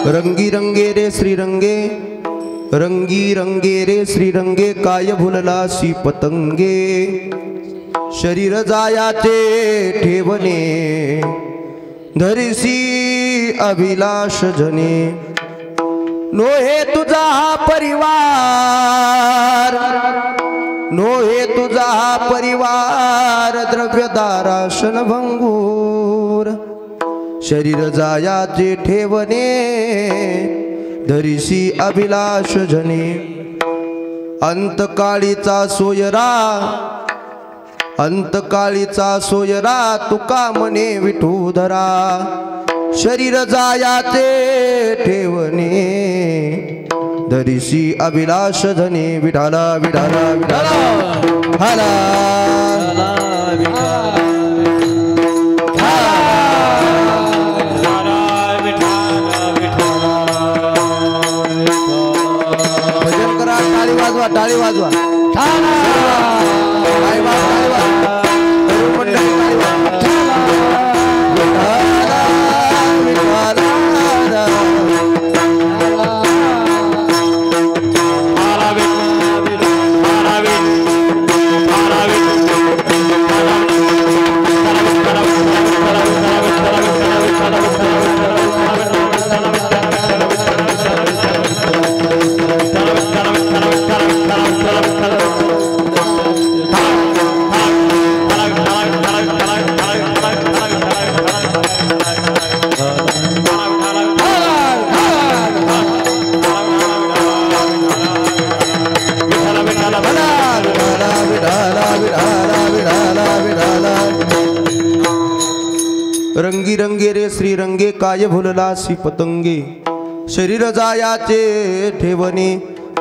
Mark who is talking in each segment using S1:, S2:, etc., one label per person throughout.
S1: रंगी रंगे रे श्रीरंगे, रंगी रंगे रे श्रीरंगे, काय भुललासी पतंगे, शरीर जायाचे ठेवणे, धरिसी अभिलाष जने, नोहे तुझा हा परिवार, नोहे तुझा हा परिवार, द्रव्यदारा क्षणभंगूर, शरीर जायाचे ठेवणे, धरिसी अभिलाष जने, अंतकाळीचा सोयरा, अंतकाळीचा सोयरा, तुका मने विठूधरा, शरीर जायाचे ठेवणे, धरिसी अभिलाष जने, विठाला विठाला विठाला हाला भजन करा, टाळी वाजवा, टाळी वाजवा, रंगी रंगे रे श्रीरंगे, काय भुललासी पतंगे, शरीर जायाचे ठेवणे,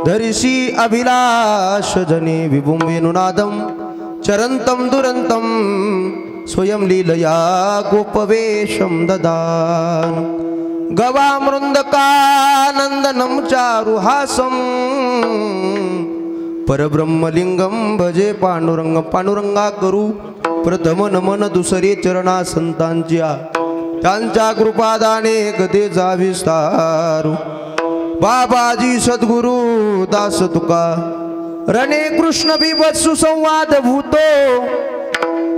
S1: धरिसी अभिलाष जने, विभुं वेणुनादं चरन्तं दुरन्तं, स्वयं लीलया गोपवेशं ददान, गवामृन्दकानन्दनं चारुहासं, परब्रह्मलिंगं भजे पांडुरंग, पांडुरंगा करू प्रथम नमन, दुसरे चरणा संतांच्या, त्यांच्या कृपादाने गदेचा विस्तारू, बाबाजी सद्गुरु दास तुका, रणे कृष्ण बिभत्सु संवाद भूतो,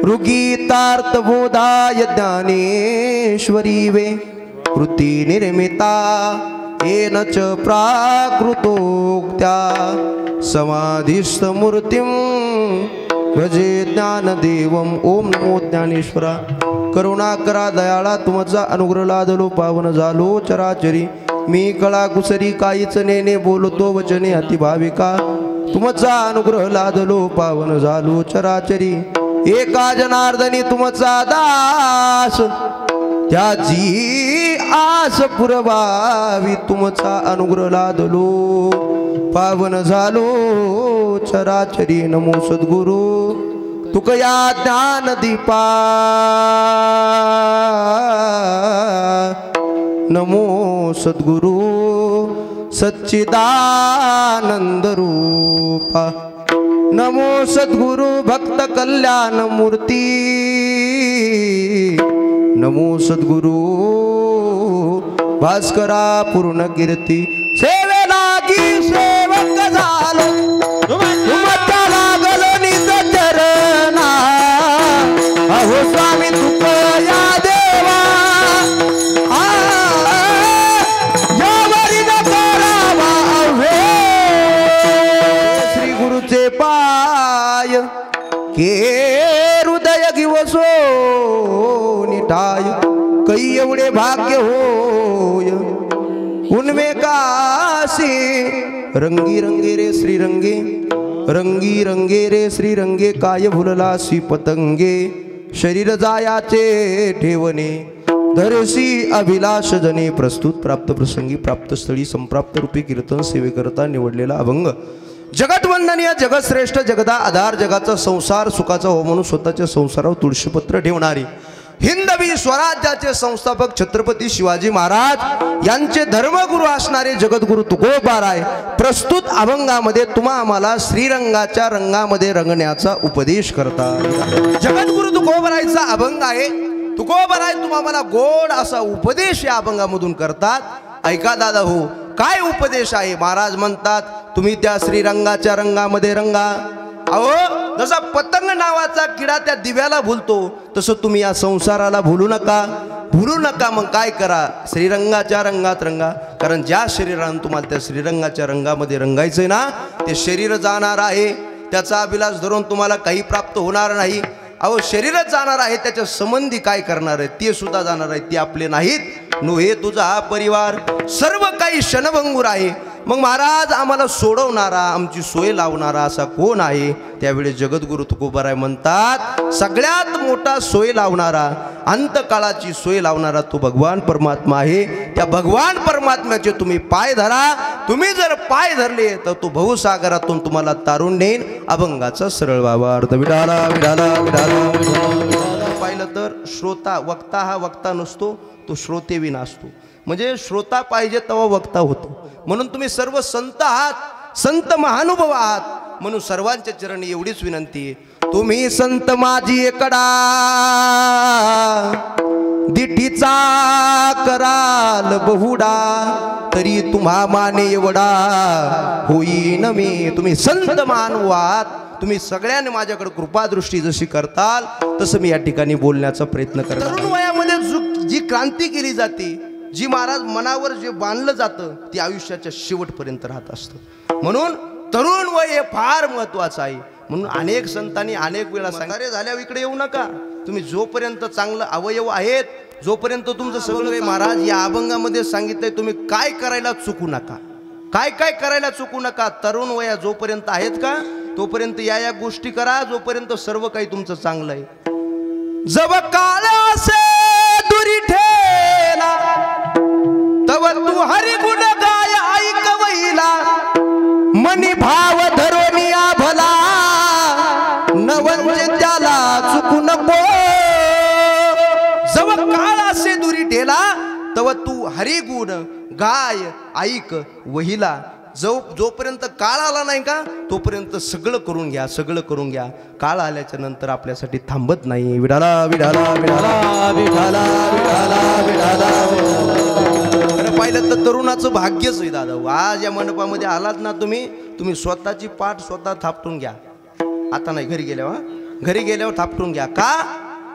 S1: ऋगीतार्थ बोधाय ज्ञानेश्वरी वे, कृती निर्मिता येन च प्राकृतोक्त्या, समाधिस्थ मूर्तिं भजे ज्ञानदेवम, ओम नमो ज्ञानेश्वरा, करुणा करा दयाळा, तुमचा अनुग्रह लादलो पावन झालो चराचरी, मी कळा कुसरी काहीच नेने, बोलतो वचने अति भाविका, तुमचा अनुग्रह लादलो पावन झालो चराचरी, एका जनार्दनी तुमचा दास, त्याची आस पुरवावी, तुमचा अनुग्रह लादलो पावन झालो चराचरी, नमो सद्गुरु तुकया ज्ञान दीपा, नमो सद्गुरु सच्चिदानंद रूपा, नमो सद्गुरु भक्त कल्याण मूर्ती, नमो सद्गुरु भास्करा पूर्ण कीर्ती, सेवेलागी सेवक झालो, तुमच्या लागलो निज चरणा, अहो स्वामी तुकया देवा, यावरी न करावा अव्हे, श्री गुरुचे पाय, के हृदय गिवसो निटाय, कै एवढे भाग्य होय उनमे काशी, रंगी रंगे रे श्रीरंगे, रंगी रंगे रे श्रीरंगे, काय भुललासी पतंगे, शरीर जायाचे ठेवणे, धरसी अभिलाष जने. प्रस्तुत प्राप्त प्रसंगी प्राप्त स्थळी संप्राप्त रूपी कीर्तन सेवेकरता निवडलेला अभंग. जगतवंदनीय जगतश्रेष्ठ जगदा आधार, जगाचा संसार सुखाचा हो म्हणून स्वतःच्या संसारावर तुळशीपत्र ठेवणारी हिंदवी स्वराज्याचे संस्थापक छत्रपती शिवाजी महाराज यांचे धर्मगुरू असणारे जगद्गुरु तुकोबाराय प्रस्तुत अभंगामध्ये तुम्हा आम्हाला श्रीरंगाच्या रंगामध्ये रंगण्याचा उपदेश करतात. जगद्गुरु तुकोबारायचा अभंग आहे. तुकोबाराय तुम्हा आम्हाला गोड असा उपदेश या अभंगामधून करतात. ऐका दादा हो, काय उपदेश आहे. महाराज म्हणतात तुम्ही त्या श्रीरंगाच्या रंगामध्ये रंगा. अहो जसा पतंग नावाचा किडा त्या दिव्याला भुलतो तसं तुम्ही या संसाराला भुलू नका, भुलू नका. मग काय करा, श्रीरंगाच्या रंगात रंगा. कारण ज्या शरीरानं तुम्हाला त्या श्रीरंगाच्या रंगामध्ये रंगायचंय ना, ते शरीर जाणार आहे, त्याचा अभिलाष धरून तुम्हाला काही प्राप्त होणार नाही. अहो शरीरच जाणार आहे, त्याच्या संबंधी काय करणार आहे ते सुद्धा जाणार आहे, ते आपले नाहीत. नो हे तुझा हा परिवार सर्व काही क्षणभंगूर आहे. मग महाराज आम्हाला सोडवणारा, आमची सोय लावणारा असा कोण आहे. त्यावेळी जगद्गुरु तुकोबाराय म्हणतात सगळ्यात मोठा सोय लावणारा, अंतकाळाची सोय लावणारा तो भगवान परमात्मा आहे. त्या भगवान परमात्म्याचे तुम्ही पाय धरा. तुम्ही जर पाय धरले तर तो भवसागरातून तुम्हाला तारून नेईन. अभंगाचा सरळ व्हावा अर्थ. विडाला विडाला विडाला. पाहिलं तर श्रोता, वक्ता हा वक्ता नसतो, तो श्रोतेविना असतो. म्हणजे श्रोता पाहिजे तेव्हा वक्ता होतो. म्हणून तुम्ही सर्व संत आहात, संत महानुभव आहात. म्हणून सर्वांच्या चरणी एवढीच विनंती आहे, तुम्ही संत माझी एकडा दिठीचा कराल बहुडा, तरी तुम्हा माने एवढा होईन मी. तुम्ही संत मानव आहात. तुम्ही सगळ्यांनी माझ्याकडे कृपादृष्टी जशी करताल तसं मी या ठिकाणी बोलण्याचा प्रयत्न करतो. तरुण वयामध्ये जी क्रांती केली जाते, जी महाराज मनावर जे बांधलं जातं ते आयुष्याच्या शेवटपर्यंत राहत असतं. म्हणून तरुण वय हे फार महत्वाचं आहे. म्हणून अनेक संतांनी अनेक वेळा सांगितले झाल्यावर इकडे येऊ नका. तुम्ही जोपर्यंत चांगलं अवयव आहेत, जोपर्यंत तुमचं सगळं महाराज या अभंगामध्ये सांगितलंय तुम्ही काय करायला चुकू नका, काय काय करायला चुकू नका. तरुण वया जोपर्यंत आहेत का तोपर्यंत या गोष्टी करा, जोपर्यंत सर्व काही तुमचं चांगलं आहे. जब काळ असे दुरी ठेला तव तू हरी गुण गाय ऐकवईला, मनी भाव धरोनिया भला नवंज त्याला चुकू नको. जव काळ असे दुरी ठेला तव तू हरी गुण गाय ऐक वहिला. जोपर्यंत काळ आला नाही का तोपर्यंत सगळं करून घ्या, सगळं करून घ्या. काळ आल्याच्या नंतर आपल्यासाठी थांबत नाही. विडाला विडाला विडाला विडाला विडाला विडाला. पाहिलं तर तरुणाचं भाग्यच आहे दादा. आज या मंडपामध्ये आलात ना तुम्ही स्वतःची पाठ स्वतः थापटून घ्या. आता नाही, घरी गेल्यावर, घरी गेल्यावर थापटून घ्या. का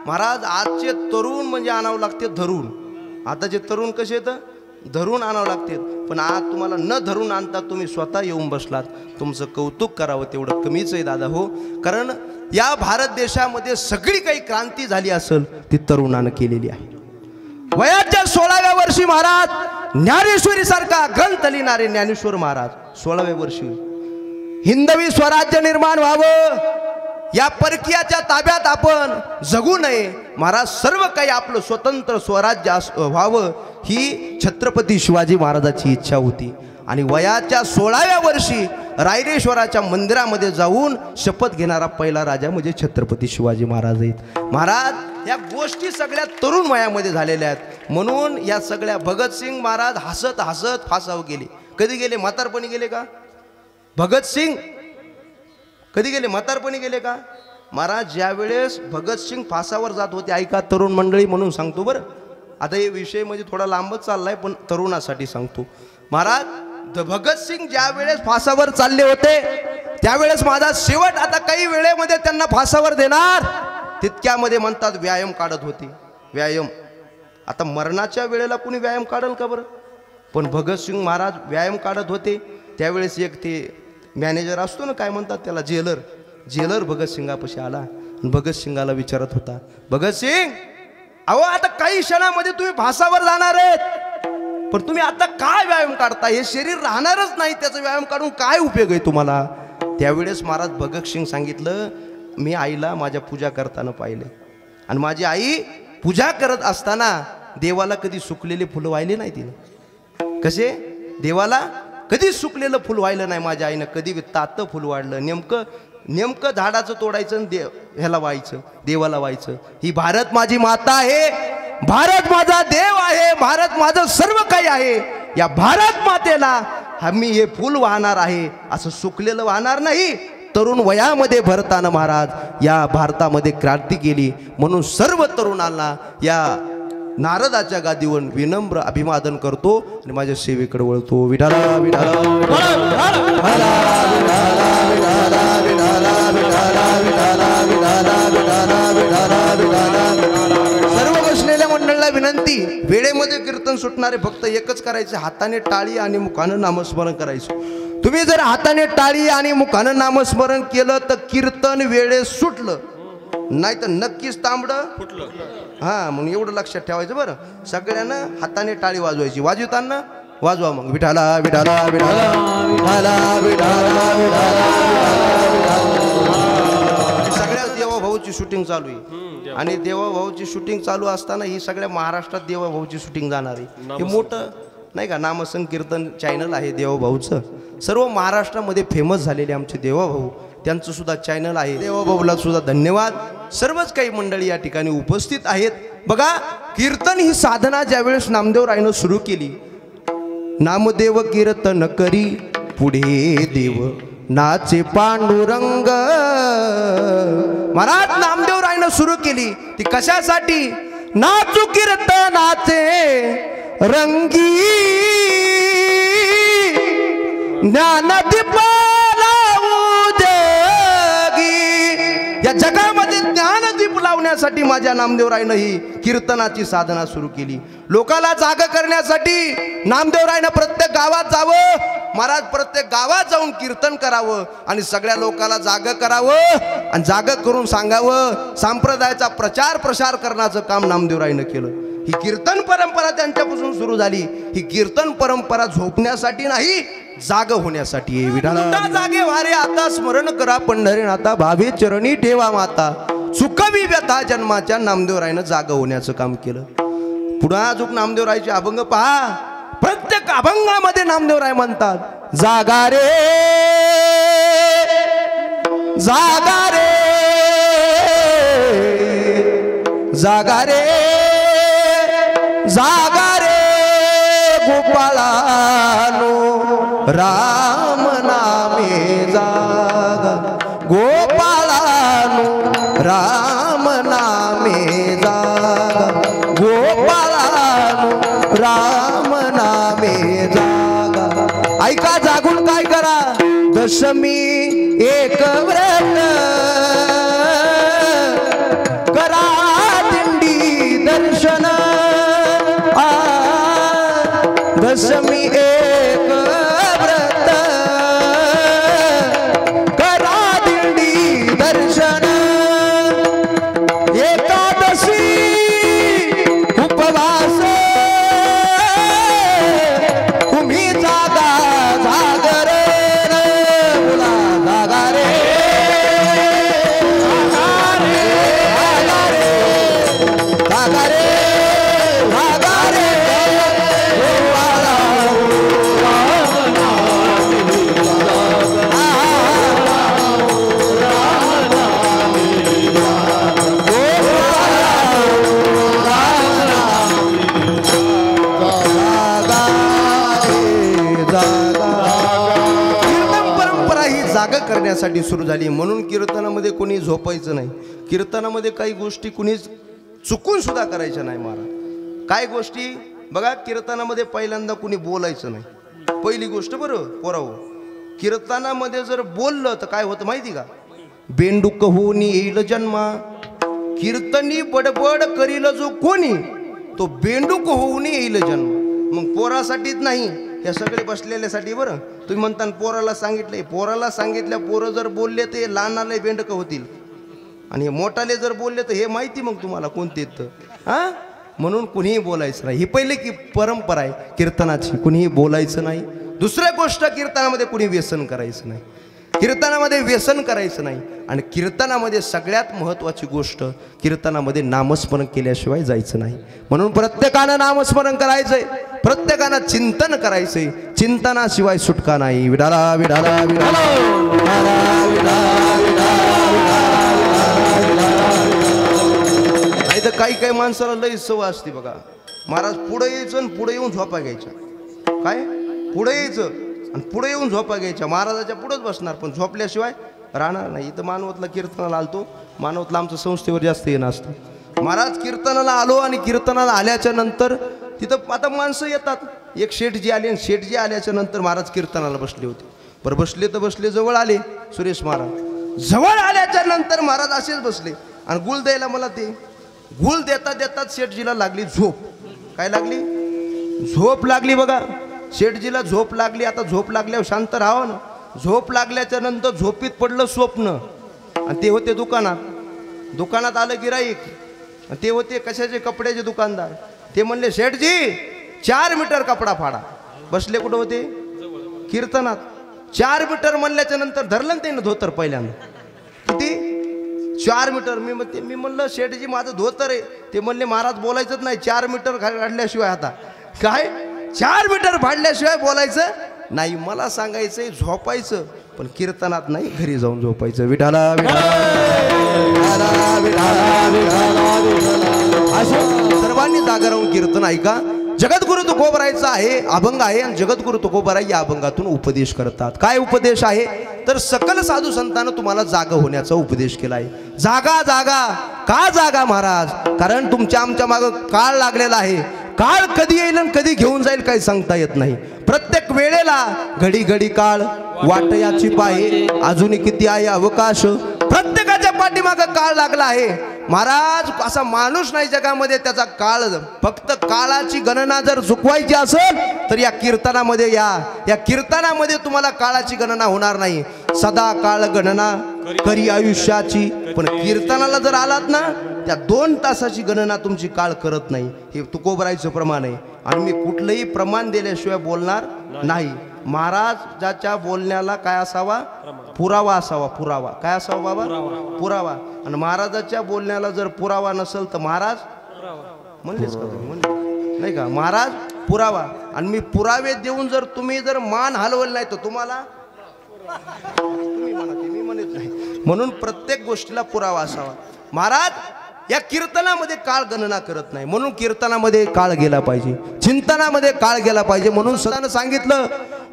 S1: महाराज आजचे तरुण म्हणजे आणावं लागते धरून. आताचे तरुण कसे येतं धरून आणावं लागते. पण आज तुम्हाला न धरून आणता तुम्ही स्वतः येऊन बसलात. तुमचं कौतुक करावं तेवढं कमीच आहे दादा हो. कारण या भारत देशामध्ये सगळी काही क्रांती झाली असेल ती तरुणानं केलेली आहे. वयाच्या 16व्या वर्षी महाराज ज्ञानेश्वरी सारखा ग्रंथ लिहिणारे ज्ञानेश्वर महाराज 16व्या वर्षी हिंदवी स्वराज्य निर्माण व्हावं, या परकीयाच्या ताब्यात आपण जगू नये, महाराज सर्व काही आपलं स्वतंत्र स्वराज्य व्हावं ही छत्रपती शिवाजी महाराजाची इच्छा होती. आणि वयाच्या 16व्या वर्षी रायरेश्वराच्या मंदिरामध्ये जाऊन शपथ घेणारा पहिला राजा म्हणजे छत्रपती शिवाजी महाराज आहेत. महाराज या गोष्टी सगळ्या तरुण वयामध्ये झालेल्या आहेत. म्हणून या सगळ्या भगतसिंग महाराज हसत हसत फासावर गेले. कधी गेले? म्हातारपणी गेले का? भगतसिंग कधी गेले? म्हातारपणी गेले का? महाराज ज्यावेळेस भगतसिंग फासावर जात होते, ऐका तरुण मंडळी म्हणून सांगतो बरं. आता हे विषय म्हणजे थोडा लांबच चाललाय पण तरुणासाठी सांगतो. महाराज भगतसिंग ज्या वेळेस फासावर चालले होते त्यावेळेस माझा शेवट आता काही वेळेमध्ये त्यांना फासावर देणार तितक्यामध्ये म्हणतात व्यायाम काढत होते. व्यायाम आता मरणाच्या वेळेला कुणी व्यायाम काढल का बरं? पण भगतसिंग महाराज व्यायाम काढत होते. त्यावेळेस एक ते मॅनेजर असतो ना, काय म्हणतात त्याला, जेलर भगतसिंगापाशी आला आणि भगतसिंगाला विचारत होता, भगतसिंग अहो आता काही क्षणामध्ये तुम्ही फासावर जाणार आहेत, पण तुम्ही आता काय व्यायाम काढता? हे शरीर राहणारच नाही, त्याचा व्यायाम काढून काय उपयोग आहे तुम्हाला? त्यावेळेस महाराज भगतसिंग सांगितलं, मी आईला माझ्या पूजा करताना पाहिले आणि माझी आई पूजा करत असताना देवाला कधी सुकलेले फुलं वाहिले नाही तिने. कसे? देवाला कधी सुकलेलं फुल व्हायलं नाही माझ्या आईनं. कधी तातं फुल वाढलं, नेमकं झाडाचं तोडायचं आणि ह्याला व्हायचं, देवाला व्हायचं. ही भारत माझी माता आहे, भारत माझा देव आहे, भारत माझं सर्व काही आहे. या भारत मातेला आम्ही हे फुल वाहणार आहे, असं सुकलेलं वाहणार नाही. तरुण वयामध्ये भरताना महाराज या भारतामध्ये क्रांती केली. म्हणून सर्व तरुणांना या नारदाच्या गादीवर विनम्र अभिवादन करतो आणि माझ्या सेवेकडे वळतो. विठाला विठाला सर्व बसलेल्या मंडळाला विनंती, वेळेमध्ये कीर्तन सुटणारे फक्त एकच करायचे, हाताने टाळी आणि मुखानं नामस्मरण करायचं. तुम्ही जर हाताने टाळी आणि मुखानं नामस्मरण केलं तर कीर्तन वेळे सुटलं, नाही तर नक्कीच तांबडं फुटलं. हा, म्हणून एवढं लक्षात ठेवायचं बरं. सगळ्यांना हाताने टाळी वाजवायची, वाजवताना वाजवा मग विठाला विठाला विठाला विठाला विठाला विठाला. सगळ्या देवाभाऊची शूटिंग चालू आहे आणि देवाभाऊची शूटिंग चालू असताना ही सगळ्या महाराष्ट्रात देवाभाऊची शूटिंग जाणार आहे. हे मोठं नाही का नामसंकीर्तन चॅनल आहे देवाभाऊचं, सर्व महाराष्ट्रामध्ये फेमस झालेले आमचे देवाभाऊ, त्यांचं सुद्धा चॅनल आहे. देवाभाऊला सुद्धा धन्यवाद. सर्वच काही मंडळी या ठिकाणी उपस्थित आहेत. बघा, कीर्तन ही साधना ज्यावेळेस नामदेवरायनं सुरू केली, नामदेव कीर्तन करी पुढे देव नाचे पांडुरंग. महाराज नामदेवरायनं सुरू केली ती कशासाठी? नाचू कीर्तनाचे रंगी ज्ञानदीप लावू जगी. या जगामध्ये ज्ञानदीप लावण्यासाठी माझ्या नामदेवरायनं ही कीर्तनाची साधना सुरू केली. लोकाला जाग करण्यासाठी नामदेवरायनं प्रत्येक गावात जावं. महाराज प्रत्येक गावात जाऊन कीर्तन करावं आणि सगळ्या लोकाला जाग करावं आणि जाग करून सांगावं. संप्रदायाचा प्रचार प्रसार करण्याचं काम नामदेवरायनं केलं. ही कीर्तन परंपरा त्यांच्यापासून सुरू झाली. ही कीर्तन परंपरा झोपण्यासाठी नाही, जाग होण्यासाठी. विठाला जागे वारे आता स्मरण करा पंढरीनाथा, भावे चरणी ठेवा माता, चुकवी व्यथा जन्माच्या. नामदेवरायनं जाग होण्याचं काम केलं. पुढे अजून नामदेवरायचे अभंग पहा. प्रत्येक अभंगामध्ये नामदेवराय म्हणतात, जागा रे जागा रे जागा रे जागा रे गोपाळानो, राम नामे जागा गोपाळानो, राम नामे जागा गोपाळानो, राम नामे जागा. ऐका, जागून काय करा? दशमी एक व्रत करा, दिंडी दर्शन. दशमी एक व्रत करा, दिंडी दर्शन. एकादशी उपवास तुम्ही जागा जागर बोला, जागा रे जागा रे जागा रे. करण्यासाठी सुरू झाली. म्हणून कीर्तनामध्ये कोणी झोपायचं नाही. कीर्तनामध्ये काही गोष्टी कुणी चुकून सुद्धा करायच्या नाही. महाराज काय गोष्टी बघा, कीर्तनामध्ये पहिल्यांदा कुणी बोलायचं नाही. पहिली गोष्ट बरं पोरावं, कीर्तनामध्ये जर बोललं तर काय होतं माहिती का? बेंडूक होऊन येईल जन्मा. कीर्तनी बडबड करील जो कोणी, तो बेंडूक होऊन येईल जन्म. मग पोरासाठीच नाही, या सगळे बसलेल्यासाठी. बरं तुम्ही म्हणता पोराला सांगितलंय, पोराला सांगितल्या पोरं जर बोलले तर हे लहानाला बेंडकं होतील आणि हे मोठाले जर बोलले तर हे माहिती मग तुम्हाला कोणते हां. म्हणून कुणीही बोलायचं नाही. ही पहिले की परंपरा आहे कीर्तनाची, कुणीही बोलायचं नाही. दुसऱ्या गोष्ट, कीर्तनामध्ये कुणी व्यसन करायचं नाही. कीर्तनामध्ये व्यसन करायचं नाही. आणि कीर्तनामध्ये सगळ्यात महत्त्वाची गोष्ट, कीर्तनामध्ये नामस्मरण केल्याशिवाय जायचं नाही. म्हणून प्रत्येकानं नामस्मरण करायचंय, प्रत्येकानं चिंतन करायचंय. चिंतनाशिवाय सुटका नाही. विठाला विठाला विठाला नाही तर काही काही माणसाला लई सवय असते बघा. महाराज पुढे यायचं आणि पुढे येऊन झोपा घ्यायच्या. काय पुढे यायचं आणि पुढे येऊन झोपा घ्यायच्या. महाराजाच्या पुढेच बसणार पण झोपल्याशिवाय राहणार नाही. इथं मानवतला कीर्तनाला आलतो. मानवतला आमचं संस्थेवर जास्त येणं असतं. महाराज कीर्तनाला आलो आणि कीर्तनाला आल्याच्या नंतर तिथं आता माणसं येतात. एक शेठजी आले आणि शेठजी आल्याच्या नंतर महाराज कीर्तनाला बसले होते. बरं बसले तर बसले, जवळ आले सुरेश महाराज. जवळ आल्याच्या नंतर महाराज असेच बसले आणि गुळ द्यायला मला ते गुळ देता देतात शेठजीला लागली झोप. काय लागली? झोप लागली बघा. शेठजीला झोप लागली. आता झोप लागल्यावर शांत राहावं ना. झोप लागल्याच्या नंतर झोपीत पडलं स्वप्न आणि ते होते दुकानात. दुकानात आलं गिराईक. ते होते कशाचे? कपड्याचे दुकानदार. ते म्हणले शेठजी 4 मीटर कपडा फाडा. बसले कुठं होते? कीर्तनात. 4 मीटर म्हणल्याच्या नंतर धरलं ना त्यानं धोतर पहिल्यांदा. किती? 4 मीटर. मी म्हणलं शेठजी माझं धोतर आहे. ते म्हणले महाराज बोलायचंच नाही 4 मीटर काढल्याशिवाय. आता काय 4 मीटर फाडल्याशिवाय बोलायचं नाही. मला सांगायचंय झोपायचं पण कीर्तनात नाही, घरी जाऊन झोपायचं. विठाला सर्वांनी जागा राहून कीर्तन ऐका. जगद्गुरु तुकोबरायचं आहे, अभंग आहे आणि जगद्गुरु तुकोबराय या अभंगातून उपदेश करतात. काय उपदेश आहे तर सकल साधू संतांना तुम्हाला जागा होण्याचा उपदेश केला आहे. जागा जागा का जागा महाराज? कारण तुमच्या आमच्या मागं काळ लागलेला आहे. काळ कधी येईल आणि कधी घेऊन जाईल काही सांगता येत नाही. प्रत्येक वेळेला घडी घडी काळ वाट याची पाहे, अजून किती आहे अवकाश. प्रत्येकाच्या पाठीमागं काळ लागला आहे महाराज. असा माणूस नाही जगामध्ये त्याचा काळ. फक्त काळाची गणना जर चुकवायची असेल तर या कीर्तनामध्ये या कीर्तनामध्ये तुम्हाला काळाची गणना होणार नाही. सदा काळ गणना करी आयुष्याची. पण कीर्तनाला जर आलात ना त्या 2 तासाची गणना तुमची काळ करत नाही. हे तुकोबरायचं प्रमाण आहे आणि मी कुठलंही प्रमाण दिल्याशिवाय बोलणार नाही. महाराजाच्या बोलण्याला काय असावा? पुरावा असावा. पुरावा काय असावा बाबा? पुरावा. आणि महाराजाच्या बोलण्याला जर पुरावा नसेल तर महाराज म्हणलेच का म्हणले नाही का? महाराज पुरावा. आणि मी पुरावे देऊन जर तुम्ही जर मान हलवलं नाही तर तुम्हाला तुम्ही म्हणत मी म्हणत नाही. म्हणून प्रत्येक गोष्टीला पुरावा असावा. महाराज या कीर्तनामध्ये काळ गणना करत नाही. म्हणून कीर्तनामध्ये काळ गेला पाहिजे, चिंतनामध्ये काळ गेला पाहिजे. म्हणून सदानं सांगितलं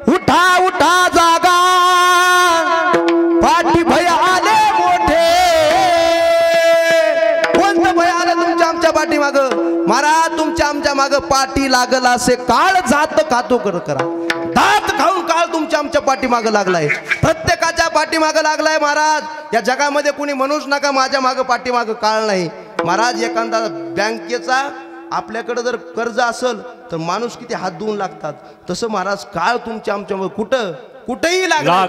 S1: उठा उठा जागा पाठी भय आले मोठे. कोणतं भय आलं तुमच्या आमच्या पाठी माग? महाराज तुमच्या आमच्या माग पाठी लागला असे काळ जात खातो करा. दात खाऊन काळ तुमच्या आमच्या पाठीमागं लागलाय. प्रत्येकाच्या पाठीमागं लागलाय महाराज. या जगामध्ये कुणी म्हणूच नका माझ्या मागं पाठीमागं काळ नाही. महाराज एखादा बँकेचा आपल्याकडे जर कर्ज असेल तर माणूस किती हात धुवून लागतात. तसं महाराज काळ तुमच्या आमच्या कुठेही लागला.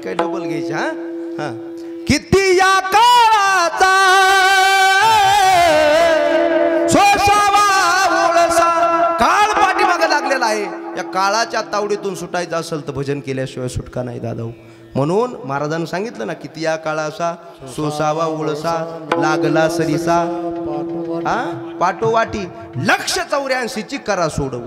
S1: काही डबल घ्यायचे. हा किती या काळाचा सोसावा ओळसा. काळ पाठीमागे लागलेला आहे. या काळाच्या तावडीतून सुटायचं असेल तर भजन केल्याशिवाय सुटका नाही दादा. म्हणून महाराजांनी सांगितलं ना किती या काळाचा सोसावा ओळसा लागला सरीसा पाठोवाटी 184ची करा सोडव.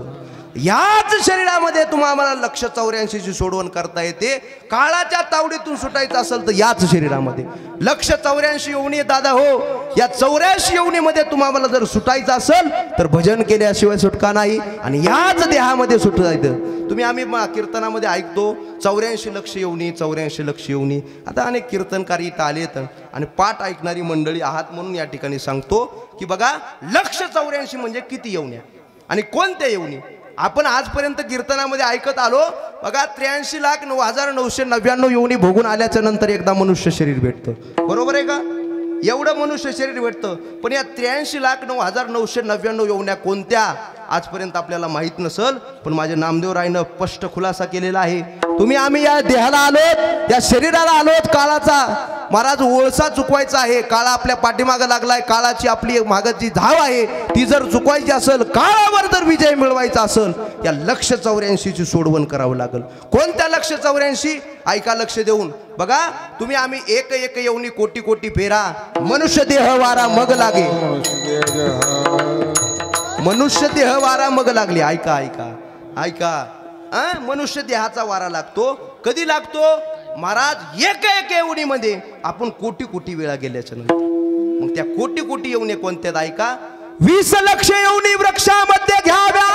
S1: याच शरीरामध्ये तुम्हाला लक्ष 84ची सोडवण करता येते. काळाच्या तावडीतून सुटायचं असेल तर याच शरीरामध्ये लक्ष 84 योनी दादा हो. या 84 योनीमध्ये तुम्हाला जर सुटायचं असेल तर भजन केल्याशिवाय सुटका नाही आणि याच देहामध्ये सुटायचं. तुम्ही आम्ही कीर्तनामध्ये ऐकतो 84 लक्ष योनी 84 लक्ष योनी. आता अनेक कीर्तनकारी इथं आलेत आणि पाठ ऐकणारी मंडळी आहात म्हणून या ठिकाणी सांगतो की बघा लक्ष 84 म्हणजे किती योन्या आणि कोणत्या योनी. आपण आजपर्यंत कीर्तनामध्ये ऐकत आलो बघा 83,09,999 योनी भोगून आल्याच्या नंतर एकदा मनुष्य शरीर भेटतं. बरोबर आहे का? एवढं मनुष्य शरीर भेटतं. पण या 83,09,999 योन्या कोणत्या आजपर्यंत आपल्याला माहीत नसल. पण माझे नामदेव रायनं स्पष्ट खुलासा केलेला आहे. तुम्ही आम्ही या देहाला आलोत, या शरीराला आलोत. काळाचा महाराज ओळसा चुकवायचा आहे. काळा आपल्या पाठीमागं लागलाय. काळाची आपली मागची धाव आहे ती जर चुकवायची असेल, काळावर जर विजय मिळवायचा असेल, या लक्ष 84ची सोडवण करावं लागेल. कोणत्या लक्ष 84? ऐका लक्ष देऊन. बघा तुम्ही आम्ही एक एक येऊनी कोटी कोटी फेरा मनुष्य देह वारा मग लागे. मनुष्य देह वारा मग लागली. ऐका ऐका ऐका. मनुष्य देहाचा वारा लागतो. कधी लागतो महाराज? एक एक येवणीमध्ये आपण कोटी कोटी वेळा गेल्याच्या नंतर. मग त्या कोटी कोटी येवणी कोणत्यात? ऐका. 20 लक्ष येवणी वृक्षामध्ये घ्याव्या,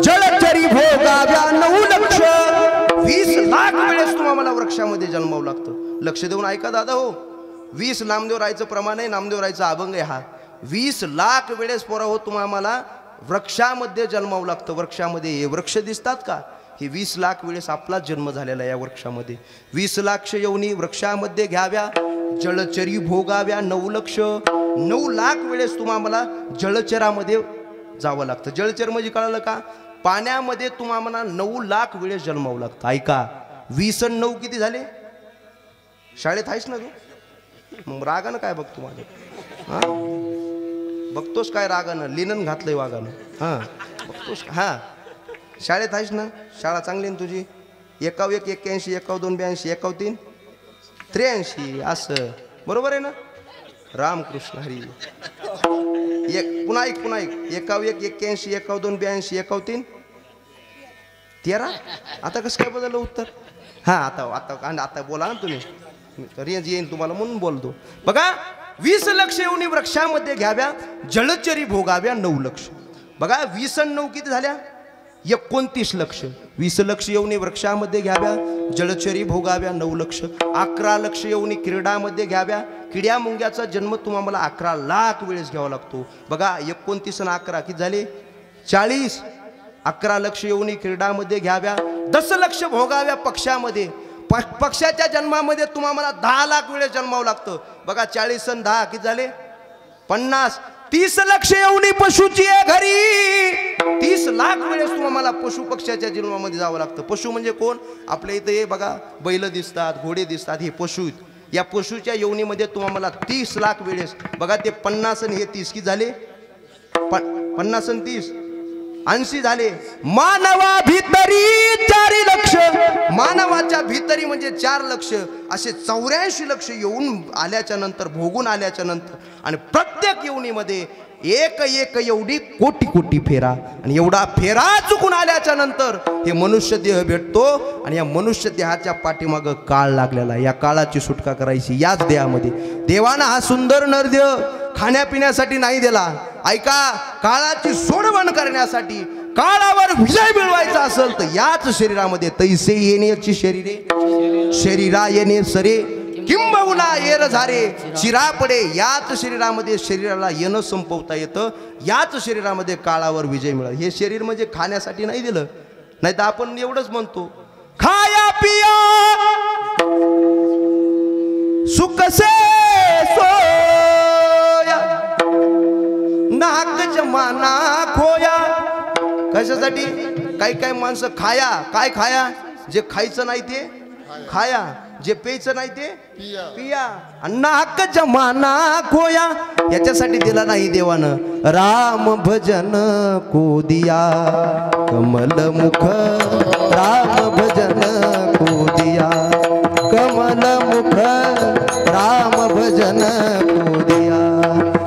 S1: जलचरी भोगाव्या 9 लक्ष. 20 लाख वेळेस तुम्हाला वृक्षामध्ये जन्मावं लागतं. लक्ष देऊन ऐका दादा हो. 20 नामदेव रायचं प्रमाण आहे. नामदेव रायचा अभंग आहे हा. 20 लाख वेळेस पोरा हो तुम्हाला वृक्षामध्ये जन्मावं लागतं. वृक्षामध्ये हे वृक्ष दिसतात का? हे 20 लाख वेळेस आपला जन्म झालेला या वृक्षामध्ये. 20 लाख येवणी वृक्षामध्ये घ्याव्या, जलचरी भोगाव्या 9 लक्ष. 9 लाख वेळेस तुम्हाला जलचरामध्ये जावं लागतं. जलचर म्हणजे कळलं का? पाण्यामध्ये तुम्हाला 9 लाख वेळेस जन्मावं लागतं. ऐका. 20 आणि 9 किती झाले? शाळेत आहेस ना तू? मग रागानं काय बघतो माझं? बघतोस काय रागानं? लिनन घातलंय वागानं. हां बघतोस. हां शाळेत आहेस ना? शाळा चांगली ना तुझी? 1 81 1 2 82 1 3 83 असं बरोबर आहे ना? रामकृष्ण हरी. पुन्हा एक 1 81 1 2 82 1 3 13. आता कसं काय बदललं उत्तर? हां आता बोला ना तुम्ही. रेंज येईल तुम्हाला म्हणून बोलतो. बघा 20 लक्ष येऊनी वृक्षामध्ये घ्याव्या, जलचरी भोगाव्या 9 लक्ष. बघा 20 आणि 9 किती झाल्या? 29 लक्ष. 20 लक्ष येऊनी वृक्षामध्ये घ्याव्या, जलचरी भोगाव्या 9 लक्ष. 11 लक्ष येऊनी क्रीडामध्ये घ्याव्या. किड्या मुंग्याचा जन्म तुम्हाला 11 लाख वेळेस घ्यावा लागतो. बघा 29 आणि 11 किती झाले? 40. 11 लक्ष येऊनी क्रीडामध्ये घ्याव्या, 10 लक्ष भोगाव्या पक्षामध्ये. पक्षाच्या जन्मामध्ये तुम्हाला 10 लाख वेळेस जन्मावं लागतं. बघा 40 आणि 10 किती झाले? 50. 30 लक्ष येऊनी पशुची आहे घरी. 30 लाख वेळेस तुम्हाला पशु पक्षाच्या जन्मामध्ये जावं लागतं. पशु म्हणजे कोण? आपल्या इथं हे बघा बैल दिसतात, घोडे दिसतात, हे पशु. या पशुच्या योनीमध्ये तुम्हाला 30 लाख वेळेस. बघा ते 50 आणि हे 30 किती झाले? 50 आणि 30 80 झाले. मानवा भितरी 4 लक्ष. मानवाच्या भितरी म्हणजे 4 लक्ष. असे 84 लक्ष येऊन आल्याच्या नंतर, भोगून आल्याच्या नंतर, आणि प्रत्येक येवणीमध्ये एक एक एवढी कोटी कोटी फेरा. आणि एवढा फेरा चुकून आल्याच्या नंतर हे मनुष्य देह भेटतो. आणि या मनुष्य देहाच्या पाठीमागं काळ लागलेला. या काळाची सुटका करायची याच देहामध्ये. देवानं हा सुंदर नरदेह खाण्यापिण्यासाठी नाही दिला. ऐका. काळाची सोडवण करण्यासाठी, काळावर विजय मिळवायचा असेल तर याच शरीरामध्ये. तैसे येण्याची शरीरे शरीरा येणे सरे, किंबहुना येर झारे चिरापडे. याच शरीरामध्ये शरीराला येणं संपवता येतं. याच शरीरामध्ये काळावर विजय मिळेल. हे शरीर म्हणजे खाण्यासाठी नाही दिलं. नाही तर आपण एवढंच म्हणतो, खाया पिया सुख से सोया, नाक जमाना खोया. कशासाठी? काही माणसं खाया. काय खाया? जे खायचं नाही ते खाया, जे प्यायचं नाही ते पिया. नाक जमाना खोया याच्यासाठी दिला नाही देवानं. राम भजन को दिया कमल मुख, राम भजन को दिया कमल मुख, राम भजन को दिया.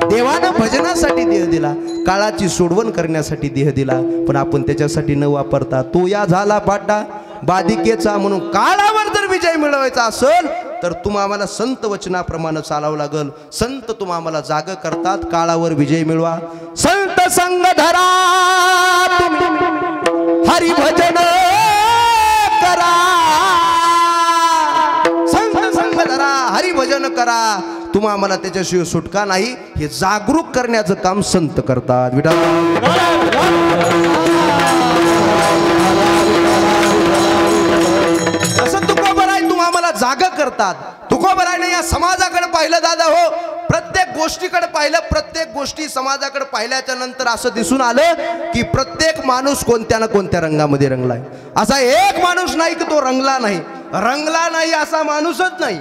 S1: देवानं भजनासाठी देह दिला. काळाची सोडवण करण्यासाठी देह दिला, पण आपण त्याच्यासाठी न वापरता तो या झाला पाटा बाधिकेचा, म्हणून काळावर जर विजय मिळवायचा असेल तर तुम्हाला संत वचनाप्रमाणे चालावं लागल. संत तुम्हाला जाग करतात, काळावर विजय मिळवा. संत संग धरा तुम्ही हरिभजन करा, संत संग धरा हरिभजन करा, तुम्हाला त्याच्याशिवाय सुटका नाही. हे जागरूक करण्याचं काम संत करतात. असं तुकोबराय तुम्हाला जागा करतात. तुकोबरायने या समाजाकडे पाहिलं दादा हो, प्रत्येक गोष्टीकडे पाहिलं, प्रत्येक गोष्टी समाजाकडे पाहिल्याच्या नंतर असं दिसून आलं की प्रत्येक माणूस कोणत्या ना कोणत्या रंगामध्ये रंगलाय. असा एक माणूस नाही की तो रंगला नाही. रंगला नाही असा माणूसच नाही.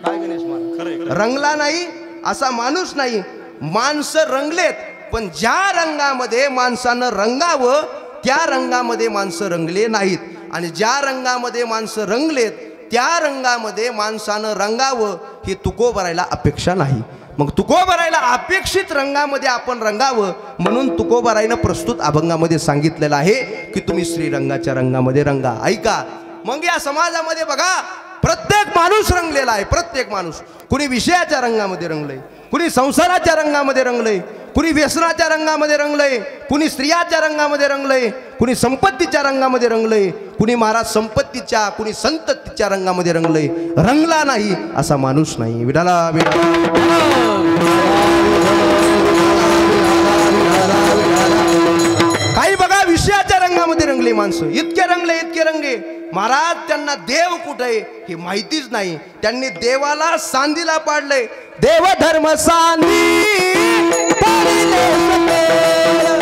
S1: काय गणेश महाराज, रंगला नाही असा माणूस नाही. माणसं रंगलेत, पण ज्या रंगामध्ये माणसानं रंगावं त्या रंगामध्ये माणसं रंगले नाहीत. आणि ज्या रंगामध्ये माणसं रंगलेत त्या रंगामध्ये माणसानं रंगावं ही तुकोबरायला अपेक्षा नाही. मग तुकोबरायला अपेक्षित रंगामध्ये आपण रंगावं म्हणून तुकोबरायनं प्रस्तुत अभंगामध्ये सांगितलेलं आहे की तुम्ही श्रीरंगाच्या रंगामध्ये रंगा. ऐका, मग या समाजामध्ये बघा प्रत्येक माणूस रंगलेला आहे. प्रत्येक माणूस, कुणी विषयाच्या रंगामध्ये रंगलंय, कुणी संसाराच्या रंगामध्ये रंगलंय, कुणी व्यसनाच्या रंगामध्ये रंगलंय, कुणी स्त्रियाच्या रंगामध्ये रंगलंय, कुणी संपत्तीच्या रंगामध्ये रंगलंय, कुणी महाराज संपत्तीच्या, कुणी संततीच्या रंगामध्ये रंगलंय. रंगला नाही असा माणूस नाही. विठाला काही बघा विषयाच्या रंगामध्ये रंगले माणसं, इतके रंगले इतके रंगले. महाराज त्यांना देव कुठे हे माहितीच नाही. त्यांनी देवाला सांदीला पाडलंय. देव धर्म सांदी पाडिले सकेल,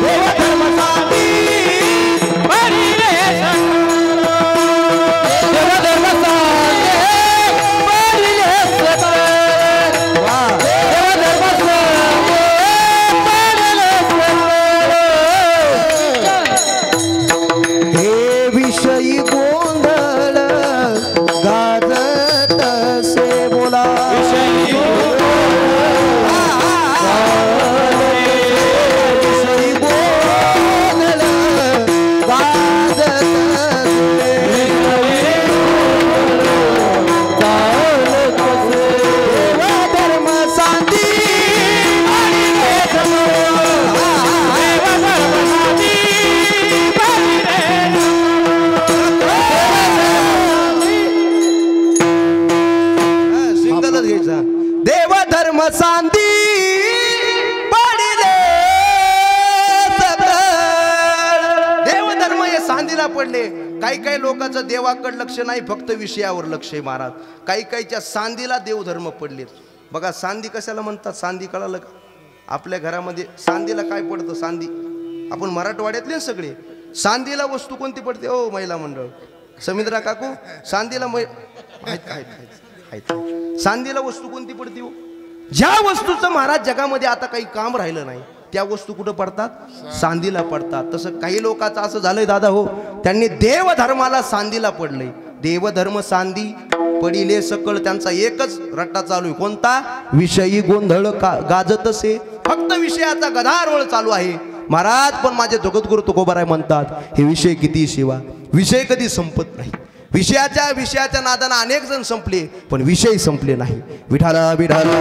S1: देव धर्म सांदी पाडिले सकेल, देव धर्म सांदी पाडिले सकेल, देव धर्म सांदी पाडिले सकेल. हे विषयी गोंधळ गाजत से बोला, देव धर्म सांदी पाडिले सकळ. देव धर्म हे सांदीला पडले. काही काही लोकांचं देवाकडे लक्ष नाही, फक्त विषयावर लक्ष आहे महाराज. काही काहीच्या सांदीला देवधर्म पडले. बघा सांदी कशाला म्हणतात, सांदी कळालं का? आपल्या घरामध्ये सांदीला काय पडतं? सांदी आपण मराठवाड्यातले सगळे. सांदीला वस्तू कोणती पडते ओ महिला मंडळ? समिंद्रा काकू, सांदीला सांदीला वस्तू कोणती पडते हो? ज्या वस्तूचं महाराज जगामध्ये आता काही काम राहिलं नाही त्या वस्तू कुठं पडतात? सांदीला पडतात. तसं काही लोकांचं असं झालंय दादा हो, त्यांनी देवधर्माला सांदीला पडलंय. देवधर्म सांदी पडिले सकळ. त्यांचा एकच रट्टा चालू आहे, कोणता? विषयी गोंधळ गाजत असे. फक्त विषयाचा गदारोळ चालू आहे महाराज. पण माझे जगद्गुरु तुकोबाराय म्हणतात हे विषय किती शिवा, विषय कधी संपत नाही. विषयाच्या नादानं अनेक जण संपले पण विषय संपले नाही. विठाला विठाला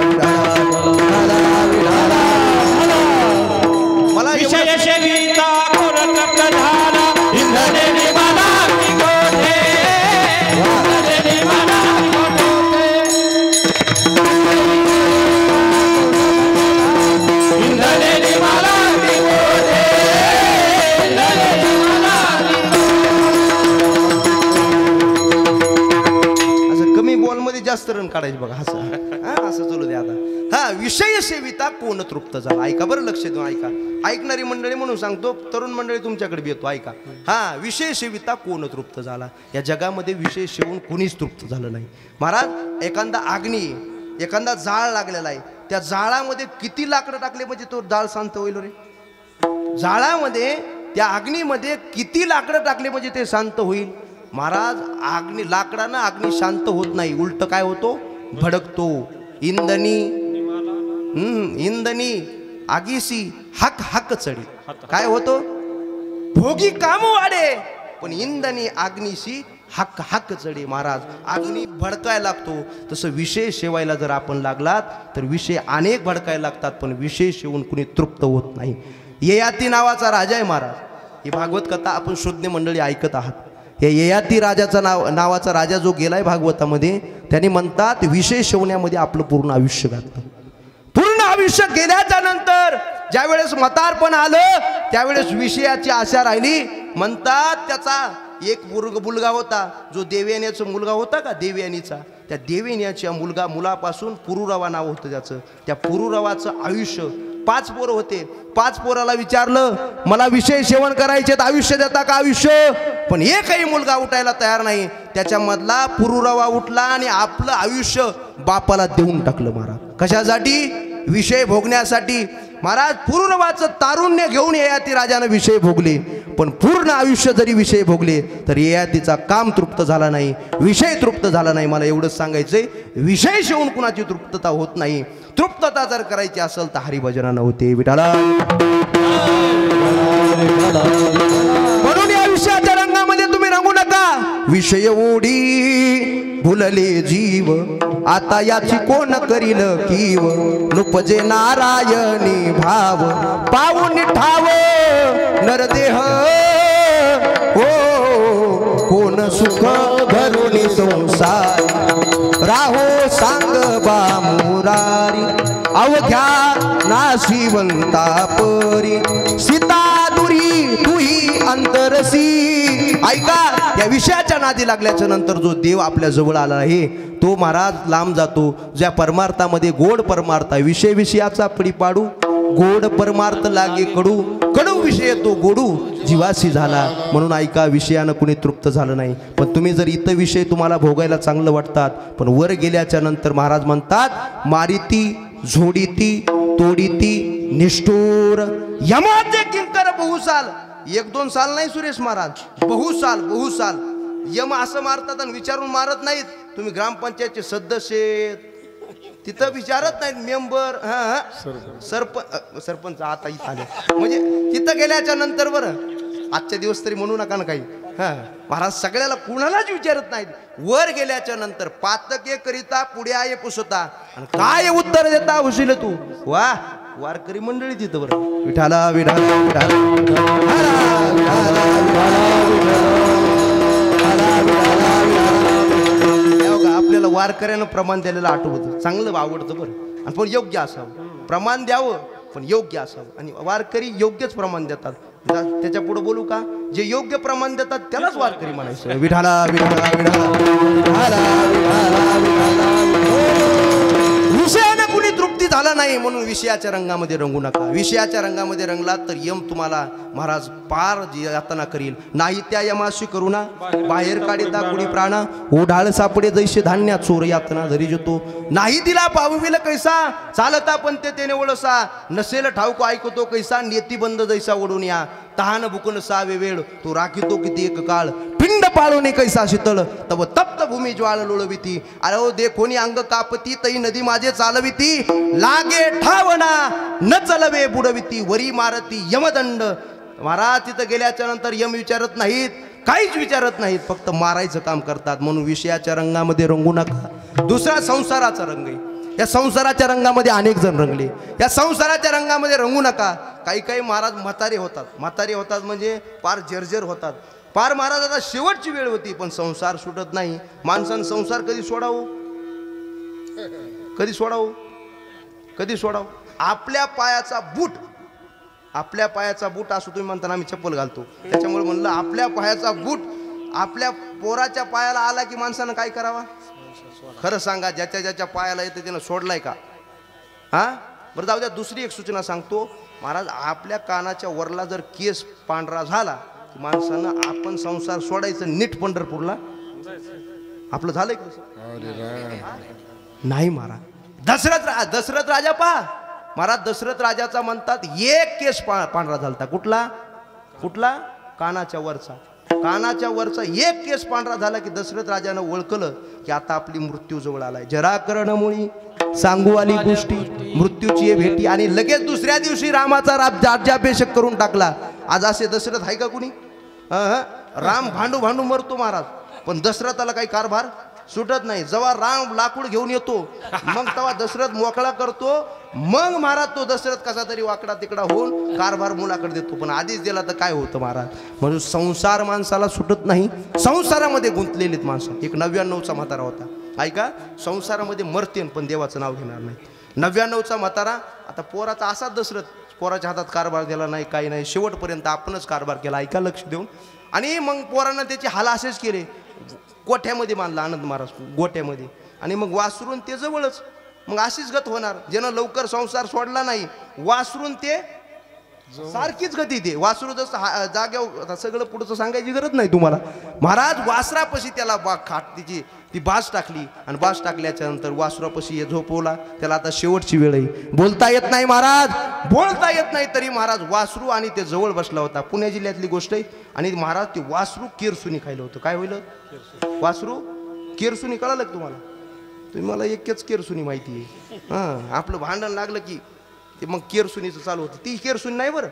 S1: मला विषय सेविता जास्त रन काढायचे बघा. असं चालू दे आता. हा, विषय सेविता कोण तृप्त झाला. ऐका बरं, लक्ष देऊन ऐका. ऐकणारी मंडळी म्हणून सांगतो, तरुण मंडळी तुमच्याकडे येतो ऐका. हा, विषय सेविता कोण तृप्त झाला. या जगामध्ये विषय सेवून कोणीच तृप्त झालं नाही महाराज. एखादा अग्नी, एखादा जाळ लागलेला आहे, त्या जाळामध्ये किती लाकडं टाकले म्हणजे तो जाळ शांत होईल रे? जाळामध्ये, त्या अग्नीमध्ये किती लाकडं टाकले म्हणजे ते शांत होईल? महाराज, अग्नी लाकडानं अग्नी शांत होत नाही, उलट काय होतो? भडकतो. इंधनी आगीसी हक हक चढी. काय होतो? भोगी काम वाढे पण इंधनी अग्नीशी हक हक चढे. महाराज अग्नी भडकायला लागतो तसं विषय सेवायला जर आपण लागलात तर विषय अनेक भडकायला लागतात पण विषय सेवून कुणी तृप्त होत नाही. ययाती नावाचा राजा आहे महाराज. ही भागवत कथा आपण श्रोते मंडळी ऐकत आहात. हे ययाती राजाचा नावाचा राजा जो गेलाय भागवतामध्ये त्याने म्हणतात विषय सेवण्यामध्ये आपलं पूर्ण आयुष्य घातलं. पूर्ण आयुष्य गेल्याच्या नंतर ज्यावेळेस म्हातारपण आलं त्यावेळेस विषयाची आशा राहिली. म्हणतात त्याचा एक मुलगा होता जो देवयानीचा मुलगा होता का, देवयानीचा, त्या देवयानीच्या मुलापासून पुरुरवा नाव होतं त्याचं. त्या पुरुरवाचं आयुष्य 5 पोरं होते. 5 पोराला विचारलं मला विषय सेवन करायचे तर आयुष्य देता का आयुष्य, पण एकही मुलगा उठायला तयार नाही. त्याच्यामधला पुरुरवा उठला आणि आपलं आयुष्य बापाला देऊन टाकलं महाराज. कशासाठी? विषय भोगण्यासाठी. महाराज पुरुरवाचं तारुण्य घेऊन ययाती राजानं विषय भोगले पण पूर्ण आयुष्य जरी विषय भोगले तर ययातीचा काम तृप्त झाला नाही, विषय तृप्त झाला नाही. मला एवढंच सांगायचंय विषय शिवून कुणाची तृप्तता होत नाही. तृप्तता जर करायची असेल तर हरिभजनानं होते. विठाला म्हणून या विषयाच्या रंगामध्ये तुम्ही रंगू नका. विषय ओढी भुलले जीव आता याची कोण करील कीव, नुपजे नारायणी भाव पाहून ठाव नरदेह हो कोण सुख धरून संसार राहो सांग बा मुरारी अवघ्या नाशिवंता परी सीता दुरी तुही अंतरसी. ऐका या विषयाच्या नादी लागल्याच्या नंतर जो देव आपल्या जवळ आला आहे तो महाराज लांब जातो. ज्या परमार्थामध्ये गोड परमार्थ विषय विषयाचा पडी पाडू गोड परमार्थ लागे कडू, कडू विषय तो गोडू जीवासी झाला. म्हणून ऐका विषयानं कुणी तृप्त झालं नाही. पण तुम्ही जर इतर विषय तुम्हाला भोगायला चांगलं वाटतात पण वर गेल्याच्या नंतर महाराज म्हणतात मारिती झोडीती तोडीती निष्ठूर यमाचे किंकर बहुसाल. 1-2 साल नाही सुरेश महाराज, बहुसाल. यम असं मारतात आणि विचारून मारत नाहीत. तुम्ही ग्रामपंचायतचे सदस्य तिथं विचारत नाहीत मेंबर सरपंच आता इथं आले म्हणजे तिथं गेल्याच्या नंतर बरं आजच्या दिवस तरी म्हणू नका ना काही. महाराज सगळ्याला कुणालाच विचारत नाहीत. वर गेल्याच्या नंतर पातके करिता पुढे आहे पुसता आणि काय उत्तर देता हुशील तू. वा वारकरी मंडळी तिथं बरं विठाला विठाला आपल्याला वारकऱ्यानं प्रमाण द्यायला आठवतं चांगलं आवडतं बरं. आणि पण योग्य असावं प्रमाण द्यावं पण योग्य असावं. आणि वारकरी योग्यच प्रमाण देतात. त्याच्या पुढे बोलू का? जे योग्य प्रमाण देतात त्यालाच वारकरी म्हणायचं. विठाला विठाला विठाला विषयानं कुणी तृप्ती झाला नाही म्हणून विषयाच्या रंगामध्ये रंगू नका. विषयाच्या रंगामध्ये रंगलात तर यम तुम्हाला महाराज पार यातना करील. नाही त्या यमाशी करुणा बाहेर काढिता कुणी प्राणा ओढाळ सापडे जैसे धान्या चोर यातना धरी जेतो. नाही तिला पावविल कैसा चालता पण ते त्याने ओळसा नसेल ठाऊक ऐकतो कैसा नेती बंद जैसा ओढून या तहान भुकून सावे वेळ तो राखितो किती एक काळ पिंड पाळूने कैसा शीतळ तब तप्त भूमी ज्वाळ लोळविती. अरे दे कोणी अंग कापती तई नदी माझे चालविती लागे ठावना न चलवे बुडविती वरी मारती यमदंड. महाराज तिथं गेल्याच्या नंतर यम विचारत नाहीत काहीच विचारत नाहीत फक्त मारायचं काम करतात. म्हणून विषयाच्या रंगामध्ये रंगू नका. दुसरा संसाराचा रंग आहे. या संसाराच्या रंगामध्ये अनेक जण रंगले. या संसाराच्या रंगामध्ये रंगू नका. काही महाराज म्हातारे होतात म्हणजे पार जर्जर होतात. पार महाराजाचा शेवटची वेळ होती पण संसार सुटत नाही. माणसानं संसार कधी सोडावं कधी सोडावं. आपल्या पायाचा बूट असो तुम्ही म्हणताना आम्ही चप्पल घालतो त्याच्यामुळे म्हणलं आपल्या पायाचा बूट आपल्या पोराच्या पायाला आला की माणसानं काय करावा. खरं सांगा ज्याच्या पायाला येते त्यानं सोडलाय का? बरं जाऊ द्या. दुसरी एक सूचना सांगतो महाराज आपल्या कानाच्या वरला जर केस पांढरा झाला की माणसानं आपण संसार सोडायचं नीट पंढरपूरला. आपलं झालंय नाही महाराज. दशरथ राजा पहा महाराज दशरथ राजाचा म्हणतात एक केस पांढरा झालता. कुठला कानाच्या वरचा एक केस पांढरा झाला की दशरथ राजानं ओळखलं की आता आपली मृत्यू जवळ आलाय. जरा करणमुळी सांगू आली गोष्टी मृत्यूची ये भेटी. आणि लगेच दुसऱ्या दिवशी रामाचा राज्याभिषेक करून टाकला. आज असे दशरथ आहे का कुणी? राम भांडू भांडू मरतो महाराज, पण दशरथाला काही कारभार सुटत नाही. जेव्हा राम लाकूड घेऊन येतो मग तेव्हा दशरथ मोकळा करतो. मग महाराज तो दशरथ कसा तरी वाकडा तिकडा होऊन कारभार मुलाकडे देतो. पण आधीच दिला तर काय होतं महाराज? म्हणून संसार माणसाला सुटत नाही. संसारामध्ये गुंतलेलीत माणसं. एक 99चा म्हातारा होता, ऐका, संसारामध्ये मरतेन पण देवाचं नाव घेणार नाही. 99चा म्हातारा. आता पोराचा असा दशरथ, पोराच्या हातात कारभार दिला नाही, काही नाही, शेवटपर्यंत आपणच कारभार केला. ऐका लक्ष देऊन. आणि मग पोरांना त्याचे हाल असेच केले. गोठ्यामध्ये बांधला आनंद महाराज, गोठ्यामध्ये. आणि मग वासरून ते जवळच. मग अशीच गत होणार. ज्यानं लवकर संसार सोडला नाही, वासरून ते सारखीच गती. ते वासरू जसं जाग्यावर, सगळं पुढचं सांगायची गरज नाही तुम्हाला. महाराज वासरापशी त्याला तिची ती बाज टाकली. आणि बाज टाकल्याच्या नंतर वासरापशी झोपवला. त्याला आता शेवटची वेळ आहे, बोलता येत नाही महाराज, बोलता येत नाही. तरी महाराज वासरू आणि ते जवळ बसला होता. पुणे जिल्ह्यातली गोष्ट आहे. आणि महाराज ते वासरू केरसुनी खायला होतं. काय होईल? वासरू केरसुनी. कळालं का तुम्हाला? तुम्ही मला एकच केरसुनी माहिती आहे. हां, आपलं भांडण लागलं की ते मग केरसुनीचं चालू होतं. ती केरसुनी नाही बरं.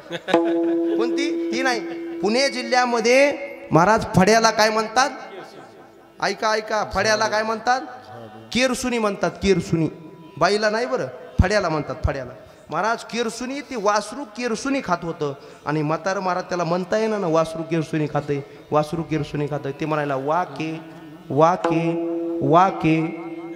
S1: कोणती? ती नाही. पुणे जिल्ह्यामध्ये महाराज फड्याला काय म्हणतात? ऐका ऐका, फड्याला काय म्हणतात? केरसुनी म्हणतात. केरसुनी. बाईला नाही बरं, फड्याला म्हणतात. फड्याला महाराज केरसुनी. ती वासरू केरसुनी खात होतं. आणि म्हातारं महाराज त्याला म्हणता येणार ना, वासरू केरसुनी खातंय, वासरू केरसुनी खातंय. ते म्हणायला वाके वाके वाके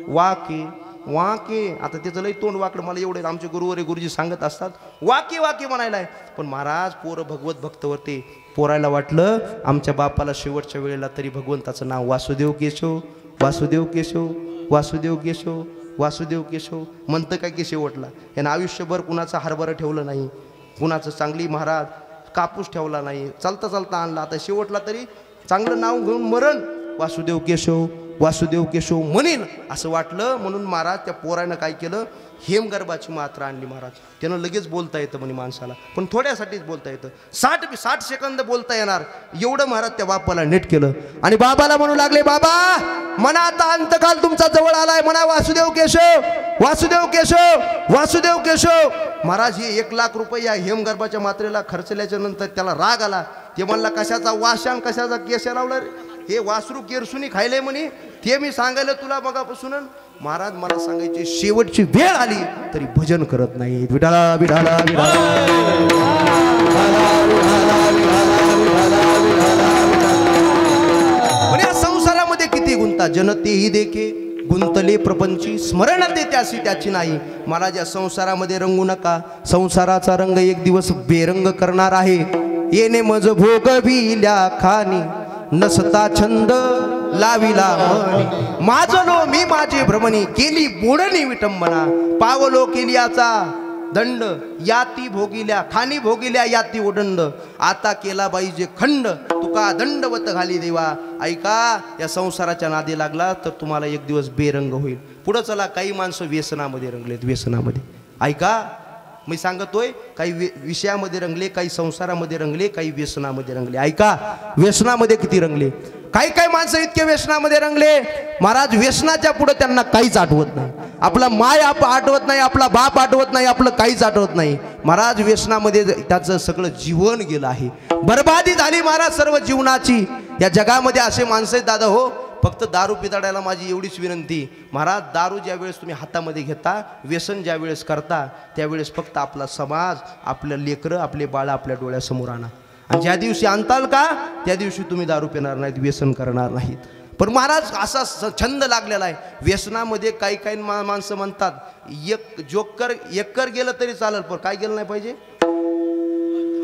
S1: वाके वाके. आता त्याचं लई तोंड वाकडं. मला एवढे आमचे गुरुवरे गुरुजी सांगत असतात वाके वाके म्हणायलाय. पण महाराज पोरं भगवत भक्तवर ते पोरायला वाटलं आमच्या बापाला शेवटच्या वेळेला तरी भगवंताचं नाव वासुदेव केशव वासुदेव केशव वासुदेव केशव वासुदेव केशव म्हणतं काय की शेवटला यानं आयुष्यभर कुणाचं हरभरं ठेवलं नाही, कुणाचं चांगली महाराज कापूस ठेवला नाही, चालता चालता आणला. आता शेवटला तरी चांगलं नाव घेऊन मरण वासुदेव केशव वासुदेव केशव म्हणेन असं वाटलं. म्हणून महाराज त्या पोरानं काय केलं, हेमगर्भाची मात्रा आणली महाराज. त्यानं लगेच बोलता येतं म्हणे माणसाला, पण थोड्यासाठीच बोलता येतं. 60 सेकंद बोलता येणार एवढं महाराज त्या बापाला नेट केलं. आणि बाबाला म्हणू लागले, बाबा म्हणा आता अंतकाल तुमचा जवळ आलाय, म्हणा वासुदेव केशव वासुदेव केशव वासुदेव केशव. महाराज हे 1 लाख रुपये या हेमगर्भाच्या मात्रेला खर्चल्याच्या नंतर त्याला राग आला. ते म्हणला कशाचा वाशान कशाचा केश लावला, हे वासरू केरसुनी खायले म्हणे, ते मी सांगायला तुला बघापासून. महाराज मला सांगायची शेवटची वेळ आली तरी भजन करत नाही. विठाला विठाला पण या संसारामध्ये किती गुंता, जनतेही देखे गुंतले प्रपंची, स्मरण ते त्याशी त्याची नाही. महाराज या संसारामध्ये रंगू नका. संसाराचा रंग एक दिवस बेरंग करणार आहे. येणे मज भोगविल्या खानी नसता छंद लाविला मनी. माझलो मी माझे भ्रमणी केली बोडणी विटंबना. पावलो केली याचा दंड याती भोगिल्या खानी भोगिल्या याती ओडंड. आता केला बाईजे खंड तुका दंडवत घाली देवा. ऐका, या संसाराच्या नादी लागला तर तुम्हाला एक दिवस बेरंग होईल. पुढं चला. काही माणसं व्यसनामध्ये रंगलेत, व्यसनामध्ये. ऐका, मी सांगतोय, काही विषयामध्ये रंगले, काही संसारामध्ये रंगले, काही व्यसनामध्ये रंगले. ऐका, व्यसनामध्ये किती रंगले. काही माणसं इतके व्यसनामध्ये रंगले महाराज, व्यसनाच्या पुढे त्यांना काहीच आठवत नाही. आपला माय आठवत नाही, आपला बाप आठवत नाही, आपलं काहीच आठवत नाही. महाराज व्यसनामध्ये त्याचं सगळं जीवन गेलं आहे, बर्बादी झाली महाराज सर्व जीवनाची. या जगामध्ये असे माणसं आहेत दादा हो. फक्त दारू पिताडायला माझी एवढीच विनंती, महाराज दारू ज्या वेळेस तुम्ही हातामध्ये घेता, व्यसन ज्या वेळेस करता, त्यावेळेस फक्त आपला समाज, आपलं लेकरं, आपले बाळ आपल्या डोळ्यासमोर आणा. आणि ज्या दिवशी आणताल का त्या दिवशी तुम्ही दारू पिणार नाहीत, व्यसन करणार नाहीत. पण महाराज असा छंद लागलेला आहे व्यसनामध्ये. काही माणसं म्हणतात एकर गेलं तरी चालेल, पण काय गेलं नाही पाहिजे.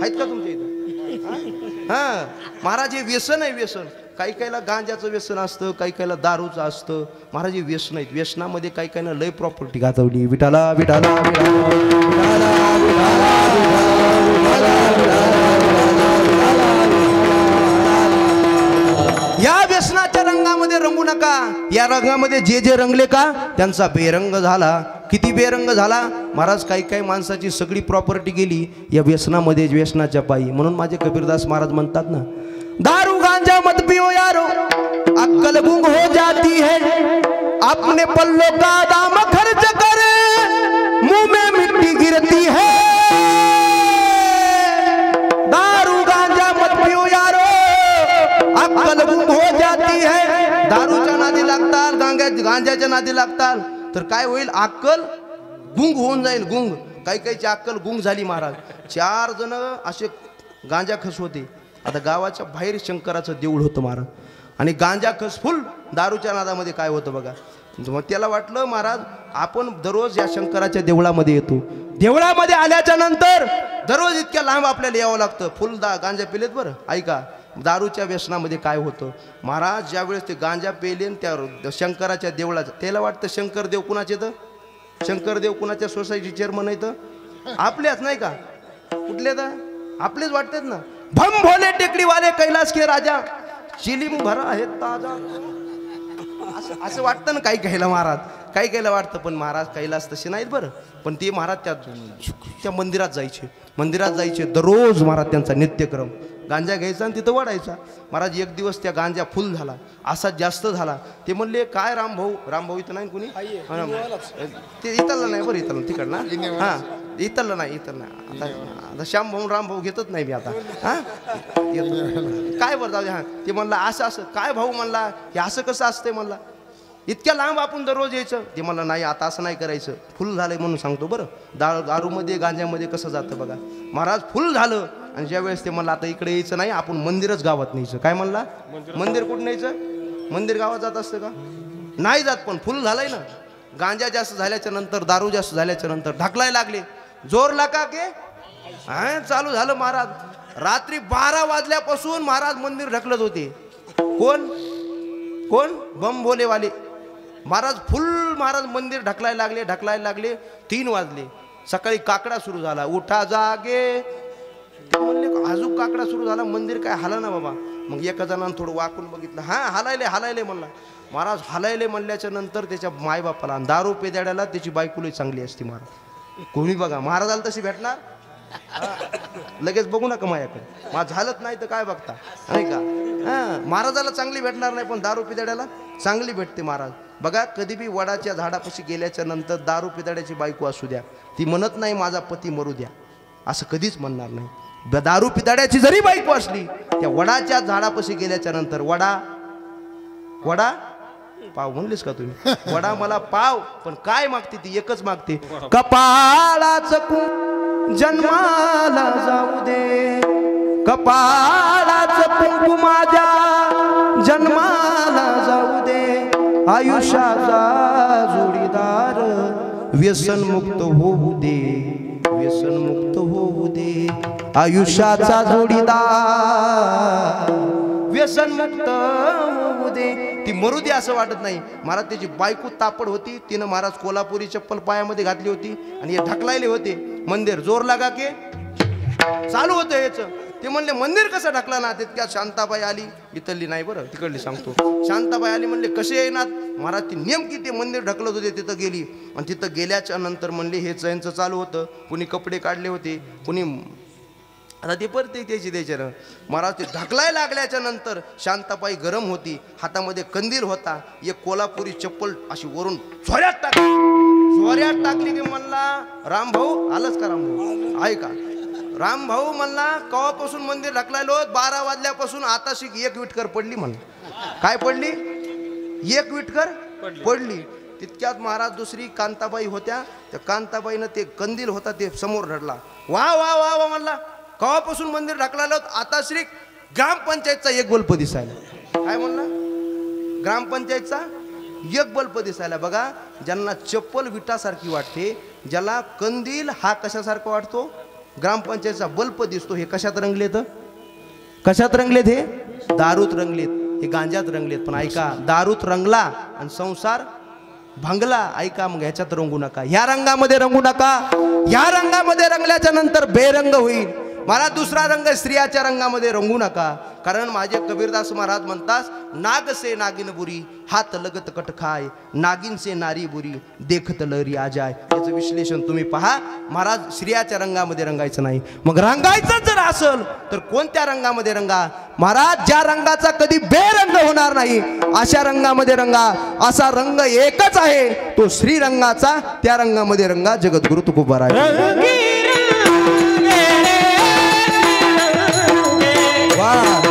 S1: आहेत का तुमच्या इथं? हां महाराज, हे व्यसन आहे, व्यसन. काहीला गांजाचं व्यसन असतं, काहीला दारूचं असतं. महाराज हे व्यसन आहेत. व्यसनामध्ये काहीना लय प्रॉपर्टी गाजवली. विठाला विठाला या व्यसनाच्या रंगामध्ये रंगू नका. या रंगामध्ये जे रंगले का त्यांचा बेरंग झाला. किती बेरंग झाला महाराज. काही माणसाची सगळी प्रॉपर्टी गेली या व्यसनामध्ये, व्यसनाच्या पायी. म्हणून माझे कबीरदास महाराज म्हणतात ना, दारू गांजा मत पियो यारो, अक्कल गुंग हो जाती है, अपने पल्लों का दाम खर्च करे, अक्कल गुम हो जाती है. दारूच्या नादी लागताल, गांजाच्या नादी लागताल तर काय होईल, अक्कल गुंग होऊन जाईल. गुंग काही काहीची अक्कल गुंग झाली महाराज. 4 जण असे गांजा खस होते. आता गावाच्या बाहेर शंकराचं देऊळ होतं महाराज आणि गांजा खस फुल. दारूच्या नादामध्ये काय होतं बघा. मग त्याला वाटलं महाराज आपण दररोज या शंकराच्या देवळामध्ये येतो. देवळामध्ये आल्याच्या नंतर दररोज इतक्या लांब आपल्याला यावं लागतं. फुल गांजा पिलेत बरं. ऐका दारूच्या व्यसनामध्ये काय होतं महाराज, ज्यावेळेस ते गांजा पेलेन त्या शंकराच्या देवळाचं, त्याला वाटतं शंकरदेव कुणाचे, तर शंकरदेव कुणाच्या सोसायटी चेअरमन आहे तर आपल्याच नाही का, कुठले तर आपलेच वाटतात ना. भम भोले टेकडीवाले कैलास के राजा, चिलीम भरा आहे ताजा. असं वाटतं ना काही काहीला महाराज, काही काहीला वाटतं. पण महाराज कैलास तसे नाहीत बरं. पण ते महाराज त्या मंदिरात जायचे दररोज. महाराज त्यांचा नित्यक्रम गांजा घ्यायचा आणि तिथं वाढायचा. महाराज एक दिवस त्या गांजा फुल झाला, असा जास्त झाला. ते म्हणले काय रामभाऊ इथं नाही कुणी, ते इथलं नाही बरं, इथलं तिकडं ना, हां इथलं नाही आता श्यामभाऊ रामभाऊ घेतच नाही मी आता. हां काय बरं जाऊ दे. हां ते म्हणला असं काय भाऊ म्हणला, हे असं कसं असतंय म्हणला, इतक्या लांब आपण दररोज यायचं. ते म्हणलं नाही आता असं नाही करायचं, फुल झालंय म्हणून सांगतो बरं. दारूमध्ये गांजामध्ये कसं जातं बघा. महाराज फुल झालं आणि ज्या वेळेस ते म्हणलं आता इकडे यायचं नाही, आपण मंदिरच गावात न्यायचं. काय म्हणला, मंदिर कुठं न्यायचं, मंदिर गावात जात असतं का, नाही जात. पण फुल झालंय ना. गांजा जास्त झाल्याच्या नंतर, दारू जास्त झाल्याच्या नंतर ढकलायला लागले. जोर लागा के चालू झालं महाराज. रात्री 12 वाजल्यापासून महाराज मंदिर ढकलत होते. कोण बम भोलेवाले महाराज. फुल महाराज मंदिर ढकलायला लागले. 3 वाजले. सकाळी काकडा सुरू झाला, उठा जागे म्हणले. अजून काकडा सुरू झाला, मंदिर काय हाला ना बाबा. मग एका जणानं थोडं वाकून बघितलं, हां हलायले म्हणला. महाराज हलायले म्हणल्याच्या नंतर त्याच्या मायबापाला, दारू पेद्याड्याला त्याची बायकोली चांगली असते महाराज. कोणी बघा महाराजाला तशी भेटणार, लगेच बघू नका माझ्याकडे, माझं झालंच नाही तर काय बघता, नाही का. हां महाराजाला चांगली भेटणार नाही, पण दारू पिदाड्याला चांगली भेटते महाराज. बघा कधी बी वडाच्या झाडापाशी गेल्याच्या नंतर दारू पिदाड्याची बायको असू द्या, ती म्हणत नाही माझा पती मरू द्या, असं कधीच म्हणणार नाही. दारू पिदाड्याची जरी बायको असली, त्या वडाच्या झाडापाशी गेल्याच्या नंतर वडा पाव म्हणलीस का तुम्ही, वडा मला पाव, पण काय मागते ती एकच मागते, कपाळाचं जन्माला जाऊ दे, कपाळाचं कुंकू माझ्या जन्माला जाऊ दे, आयुष्याचा जोडीदार व्यसन मुक्त होऊ दे, व्यसन मुक्त होऊ दे, आयुष्याचा जोडीदार व्यसन मुक्त होऊ दे. ती मरू दे असं वाटत नाही महाराज. त्याची बायको तापड होती, तिनं महाराज कोल्हापुरी चप्पल पायामध्ये घातली होती आणि हे ढकलायले होते मंदिर. जोर लागा के चालू होतं याचं. ते म्हणले मंदिर कसं ढकला ना. तितक्यात शांताबाई आली, इथली नाही बरं तिकडली सांगतो. शांताबाई आली, म्हणले कसे येईनात महाराज. ती नेमकी ते मंदिर ढकलत होते तिथं गेली आणि तिथं गेल्याच्या नंतर म्हणले हे यांचं चालू होतं. कुणी कपडे काढले होते, कुणी आता ते परत द्यायचे ना महाराज. ते ढकलायला लागल्याच्या नंतर शांताबाई गरम होती, हातामध्ये कंदील होता, एक कोल्हापुरी चप्पल अशी वरून झोऱ्यात टाकली की म्हणला रामभाऊ आलंच का रामभाऊ, ऐका रामभाऊ म्हणला कवापासून मंदिर ढकलायलो, 12 वाजल्यापासून आता शिक 1 विटकर पडली म्हणला. काय पडली, 1 विटकर पडली. तितक्यात महाराज दुसरी कांताबाई होत्या, त्या कांताबाईनं ते कंदील होता ते समोर धरला. वा वा वा वा म्हणला, कवापासून मंदिर ढकलायला आता श्री ग्रामपंचायतचा 1 बल्ब दिसायला. काय म्हणला, ग्रामपंचायतचा 1 बल्ब दिसायला. बघा ज्यांना चप्पल विटासारखी वाटते, ज्याला कंदील हा कशासारखा वाटतो, ग्रामपंचायतचा बल्ब दिसतो. हे कशात रंगलेत, कशात रंगलेत, हे दारूत रंगलेत, हे गांजात रंगलेत. पण ऐका, दारूत रंगला आणि संसार भंगला. ऐका मग ह्याच्यात रंगू नका, ह्या रंगामध्ये रंगू नका. ह्या रंगामध्ये रंगल्याच्या नंतर बेरंग होईल महाराज. दुसरा रंग स्त्रियाच्या रंगामध्ये रंगू नका. कारण माझे कबीरदास महाराज म्हणतात, नाग से नागिन बुरी हात लगत कट खाय, नागिन से नारी बुरी देखत लहरी आ जाय. याचं विश्लेषण तुम्ही पहा महाराज. स्त्रियाच्या रंगामध्ये रंगायचं नाही. मग रंगायचं जर असेल तर कोणत्या रंगामध्ये रंगा महाराज, ज्या रंगाचा कधी बेरंग होणार नाही अशा रंगामध्ये रंगा. असा रंग एकच आहे तो श्रीरंगाचा, त्या रंगामध्ये रंगा. जगद्गुरु तुकोबाराय. वाह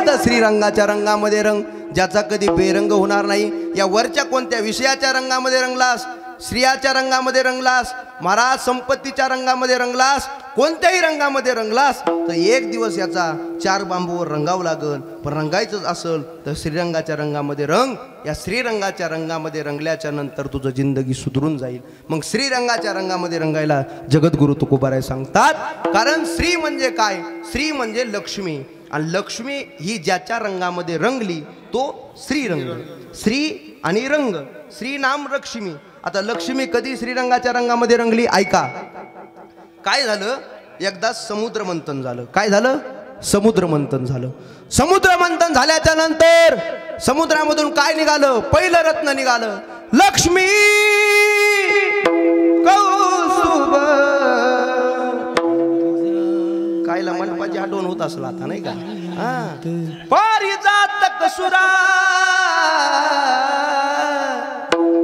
S1: फक्त श्रीरंगाच्या रंगामध्ये रंग, ज्याचा कधी बेरंग होणार नाही. या वरच्या कोणत्या विषयाच्या रंगामध्ये रंगलास, स्त्रियाच्या रंगामध्ये रंगलास, महाराज संपत्तीच्या रंगामध्ये रंगलास, कोणत्याही रंगामध्ये रंगलास, तर एक दिवस याचा 4 बांबूवर रंगावं लागल. पण रंगायचं असेल तर श्रीरंगाच्या रंगामध्ये रंग. या श्रीरंगाच्या रंगामध्ये रंगल्याच्या नंतर तुझं जिंदगी सुधरून जाईल. मग श्रीरंगाच्या रंगामध्ये रंगायला जगद्गुरु तुकोबाराय सांगतात. कारण श्री म्हणजे काय? श्री म्हणजे लक्ष्मी, आणि लक्ष्मी ही ज्याच्या रंगामध्ये रंगली तो श्रीरंग. श्री आणि रंग, श्री नाम लक्ष्मी. आता लक्ष्मी कधी श्रीरंगाच्या रंगामध्ये रंगली? ऐका, काय झालं, एकदा समुद्र मंथन झालं. काय झालं? समुद्र मंथन झालं. समुद्र मंथन झाल्याच्या नंतर समुद्रामधून काय निघालं? पहिलं रत्न निघालं, लक्ष्मी कौस्तुभ. कायला मनपाची आठवण होत असला आता नाही का? पारिजात कसुरा.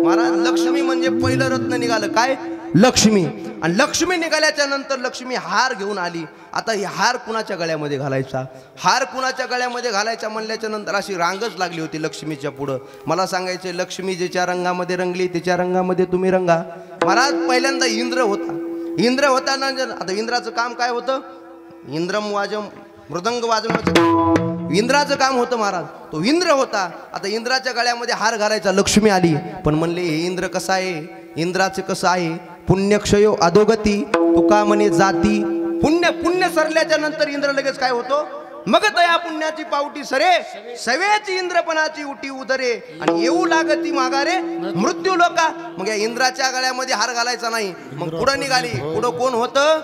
S1: महाराज लक्ष्मी म्हणजे पहिलं रत्न निघालं. काय? लक्ष्मी. आणि लक्ष्मी निघाल्याच्या नंतर लक्ष्मी हार घेऊन आली. आता ही हार कुणाच्या गळ्यामध्ये घालायचा? हार कुणाच्या गळ्यामध्ये घालायचा म्हणल्याच्या नंतर अशी रांगच लागली होती लक्ष्मीच्या पुढं. मला सांगायचे, लक्ष्मी ज्याच्या रंगामध्ये रंगली त्याच्या रंगामध्ये तुम्ही रंगा. महाराज पहिल्यांदा इंद्र होता. इंद्र होता ना, आता इंद्राचं काम काय होतं? इंद्रम वाजम, मृदंग वाजवायचं इंद्राचं काम होतं महाराज. तो इंद्र होता. आता इंद्राच्या गळ्यामध्ये हार घालायचा. लक्ष्मी आली. पण म्हणले हे इंद्र कसा आहे? इंद्राचं कसं आहे? पुण्यक्षयो अधोगती, तुका म्हणे जाती. पुण्य सरल्याच्या नंतर इंद्र लगेच काय होतो? मग तया पुण्याची पावटी सरे, सवेची इंद्रपणाची उटी उदरे, आणि येऊ लागती माघारे मृत्यू लोका. मग या इंद्राच्या गळ्यामध्ये हार घालायचा नाही. मग पुढं निघाली. पुढं कोण होतं?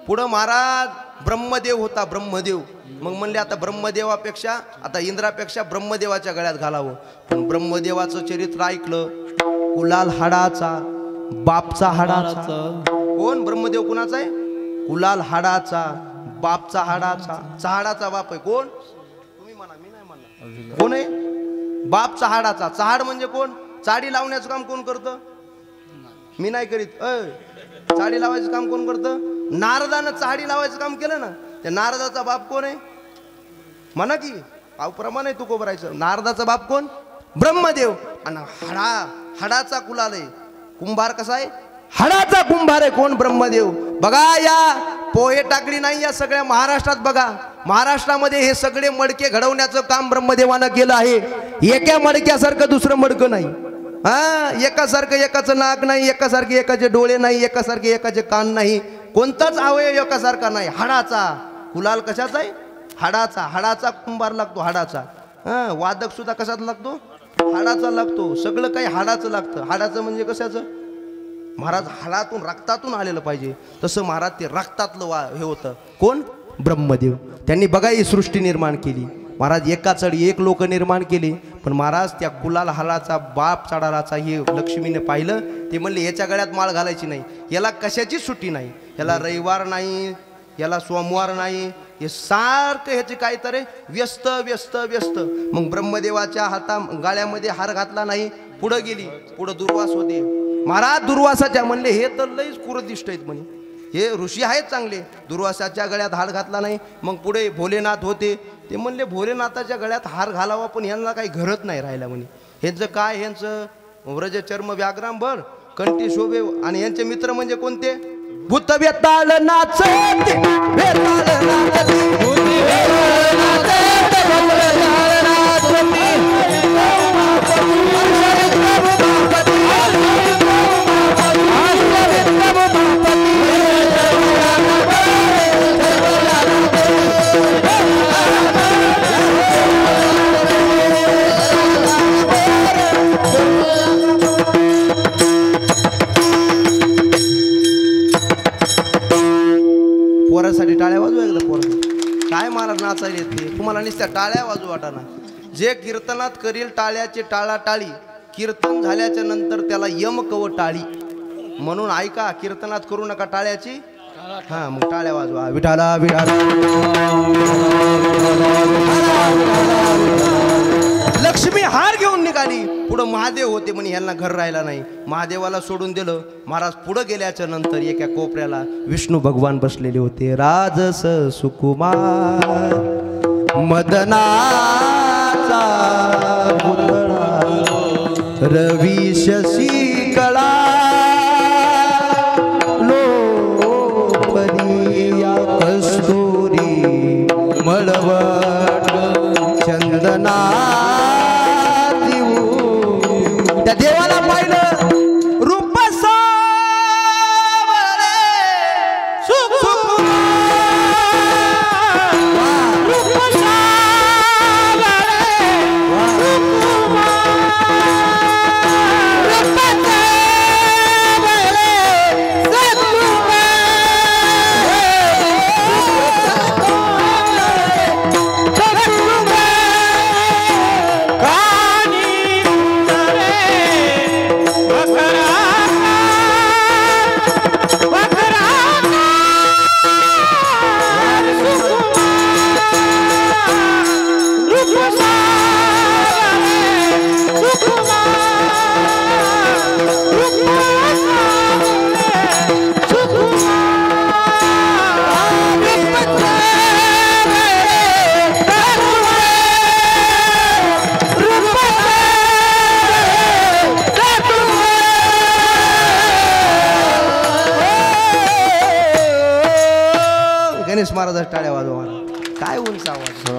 S1: पुढं महाराज ब्रह्मदेव होता. ब्रह्मदेव. मग म्हणले आता ब्रह्मदेवापेक्षा, आता इंद्रापेक्षा ब्रह्मदेवाच्या गळ्यात घालावं. पण ब्रह्मदेवाचं चरित्र ऐकलं. कुलाल हाडाचा, बापचा हाडाचा. कोण? ब्रह्मदेव कुणाचा आहे? कुलाल हाडाचा, बापचा हाडाचा. चहाडाचा बाप आहे. कोण? तुम्ही म्हणा, मी नाही म्हणणार. कोण आहे? बापचा हाडाचा. चहाड म्हणजे कोण? चाडी लावण्याचं काम कोण करतं? मी नाही करीत. चाडी लावायचं काम कोण करतं? नारदानं चाडी लावायचं काम केलं ना. त्या नारदाचा बाप कोण आहे? म्हणा की प्रमाण आहे तुको भरायचं. नारदाचा बाप कोण? ब्रह्मदेव. आणि हाडाचा कुलाल आहे. कुंभार कसा आहे? हाडाचा कुंभार आहे. कोण? ब्रह्मदेव. बघा, या पोहे टाकडी नाही, या सगळ्या महाराष्ट्रात बघा. महाराष्ट्रामध्ये हे सगळे मडके घडवण्याचं काम ब्रह्मदेवानं केलं आहे. एका मडक्यासारखं दुसरं मडकं नाही. एकासारखं एकाचं नाक नाही, एकासारखे एकाचे डोळे नाही, एकासारखे एकाचे कान नाही, कोणताच अवयव एकासारखा नाही. हाडाचा कुलाल कशाचा आहे? हाडाचा. हाडाचा कुंभार लागतो. हाडाचा. वादक सुद्धा कशात लागतो? हाडाचा लागतो. सगळं काही हाडाचं लागतं. हाडाचं म्हणजे कशाचं? महाराज हाडातून रक्तातून आलेलं पाहिजे. तसं महाराज ते रक्तातलं हे होतं. कोण? ब्रह्मदेव. त्यांनी बघा ही सृष्टी निर्माण केली. महाराज एका चढी एक लोक निर्माण केले. पण महाराज त्या कुलाल हाडाचा, बाप चढाराचा हे लक्ष्मीने पाहिलं. ते म्हणले याच्या गळ्यात माळ घालायची नाही. याला कशाची सुट्टी नाही. याला रविवार नाही, याला सोमवार नाही, हे सारखं ह्याची काय तर व्यस्त व्यस्त व्यस्त. मग ब्रह्मदेवाच्या गाळ्यामध्ये हार घातला नाही. पुढं गेली. पुढं दुर्वास होते. महाराज दुर्वासाच्या म्हणले हे तर लईच कुरदिष्ट आहेत म्हणे, हे ऋषी आहेत चांगले. दुर्वासाच्या गळ्यात हार घातला नाही. मग पुढे भोलेनाथ होते. ते म्हणले भोलेनाथाच्या गळ्यात हार घालावा, पण यांना काही घरत नाही राहिला म्हणे. ह्यांचं काय? ह्यांचं व्रज चर्म व्याघ्रांबर कंठी शोभे. आणि यांचे मित्र म्हणजे कोणते? भूत बेताल नाचते, बेताल नाचते, पोरासाठी टाळ्या वाजू एकदा. पोरा काय महाराज नाचायला येते तुम्हाला? नुसत्या टाळ्या वाजू वाटाना. जे कीर्तनात करील टाळ्याचे टाळा टाळी, कीर्तन झाल्याच्या नंतर त्याला यम कव टाळी. म्हणून ऐका, कीर्तनात करू नका टाळ्याची. मग टाळ्या वाजवा. विठाला विठाला. लक्ष्मी हार घेऊन निघाली. पुढं महादेव होते म्हणे ह्यांना घर राहिला नाही. महादेवाला सोडून दिलं. महाराज पुढं गेल्याच्या नंतर एका कोपऱ्याला विष्णू भगवान बसलेले होते. राजस सुकुमार मदनाचा पुतळा रवी शशी कळा लोपली या कस्तुरी मळवट चंदना देऊ त्या देवाला पाहिलं रूप सावळे गणेश महाराज टाळ्या वाजवा महाराज काय उंच आवाज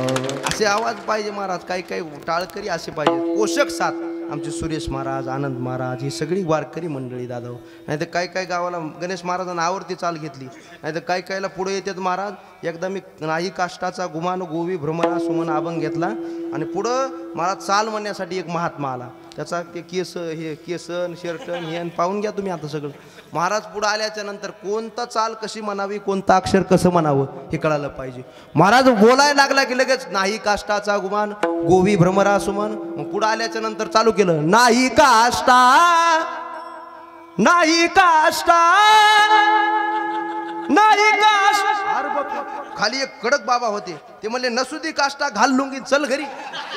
S1: असे आवाज पाहिजे महाराज काही काही टाळकरी असे पाहिजे पोषक साथ आमचे सुरेश महाराज आनंद महाराज ही सगळी वारकरी मंडळी दादा नाही तर काही काही गावाला गणेश महाराजांना आवडती चाल घेतली नाही तर काही काहीला पुढे येतात महाराज एकदा मी नाही काष्टाचा गुमान गोवी भ्रमरा सुमन अभंग घेतला आणि पुढं महाराज चाल म्हणण्यासाठी एक महात्मा आला त्याचा ते केस हे केसन शर्टन हे पाहून घ्या तुम्ही आता सगळं महाराज पुढं आल्याच्या नंतर कोणता चाल कशी म्हणावी कोणतं अक्षर कसं म्हणावं हे कळायला पाहिजे महाराज बोलायला लागला की लगेच नाही काष्टाचा गुमान गोवी भ्रमरा सुमन मग पुढं आल्याच्या नंतर चालू केलं नाही काष्टा नाही काष्टा नाही काष्टा अरे बाप खाली एक कडक बाबा होते ते म्हणले नसुदी काष्टा घाल लुंगी चल घरी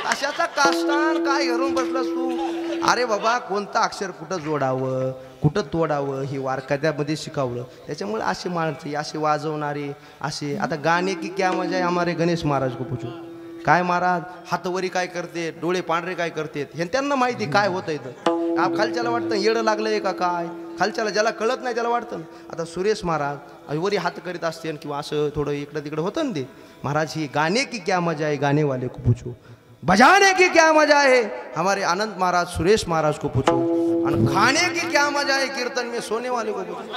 S1: कशाचा काष्टा काय घरून बसलास तू अरे बाबा कोणतं अक्षर कुठं जोडावं कुठं तोडावं ही वारकऱ्यामध्ये शिकवलं त्याच्यामुळे असे माणसे असे वाजवणारे असे आता गाणे की क्या मजा आहे हमारे गणेश महाराज को पूछो काय महाराज हातवरी काय करते डोळे पांढरे काय करते हे त्यांना माहिती काय होतं इथं खालच्याला वाटतं येडं लागलंय का काय खालच्याला ज्याला कळत नाही त्याला वाटतं आता सुरेश महाराज वरी हात करीत असते किंवा असं थोडं इकडं तिकडं होतं ना ते महाराज ही गाणे की क्या मजा आहे गाणे वाले को पूछो बजाने की क्या मजा है हमारे आनंद महाराज सुरेश महाराज को पूछो आणि खाने की क्या मजा है कीर्तन में सोने वाले को पूछो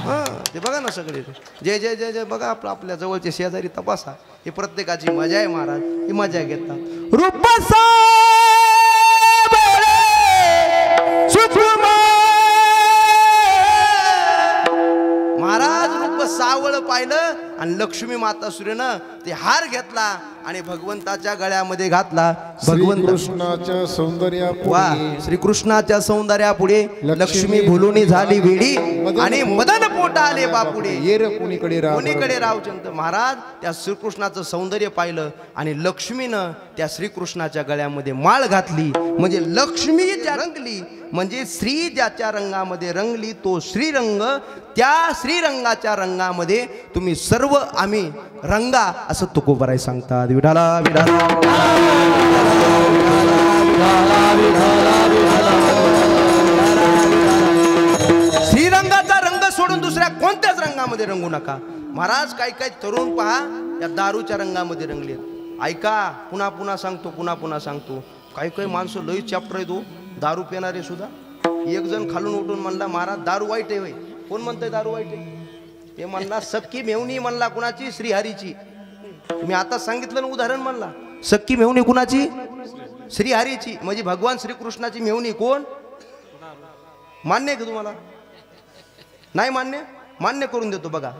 S1: हां ते बघा ना सगळे जय जय जय जय बघा आपल्या जवळचे शेजारी तपासा ही प्रत्येकाची मजा आहे महाराज ही मजा घेतात रूप महाराज रूप सावळ पाहिलं आणि लक्ष्मी माता सूर्यनं ते हार घेतला आणि भगवंताच्या गळ्यामध्ये घातला भगवंत
S2: कृष्णाच्या सौंदर्यापुढे
S1: वा श्रीकृष्णाच्या सौंदर्यापुढे लक्ष्मी भुलुनी झाली वेडी आणि मदन पोटा आले बापुडे
S2: येर कोणीकडे
S1: रावचंद महाराज त्या श्रीकृष्णाचं सौंदर्य पाहिलं आणि लक्ष्मीनं त्या श्रीकृष्णाच्या गळ्यामध्ये माळ घातली म्हणजे लक्ष्मी ज्या रंगली म्हणजे श्री ज्याच्या रंगामध्ये रंगली तो श्रीरंग त्या श्रीरंगाच्या रंगामध्ये तुम्ही सर्व आम्ही रंगा असं तुकोबाराय सांगतात विठाला विठाला श्रीरंगाचा रंग सोडून दुसऱ्या कोणत्याच रंगामध्ये रंगू नका महाराज काही काही तरुण पहा या दारूच्या रंगामध्ये रंगले ऐका पुन्हा पुन्हा सांगतो पुन्हा पुन्हा सांगतो काही काही माणसं लई चॅप्टर आहे तो दारू पिणारे सुद्धा एक जण खालून उठून म्हणला महाराज दारू वाईट आहे कोण म्हणतंय दारू वाईट आहे ते म्हणला सक्की मेवणी म्हणला कुणाची श्रीहरीची तुम्ही आता सांगितलं ना उदाहरण म्हणला सक्की मेवणी कुणाची श्रीहरीची म्हणजे भगवान श्रीकृष्णाची मेवणी कोण मान्य आहे का तुम्हाला नाही मान्य करून देतो बघा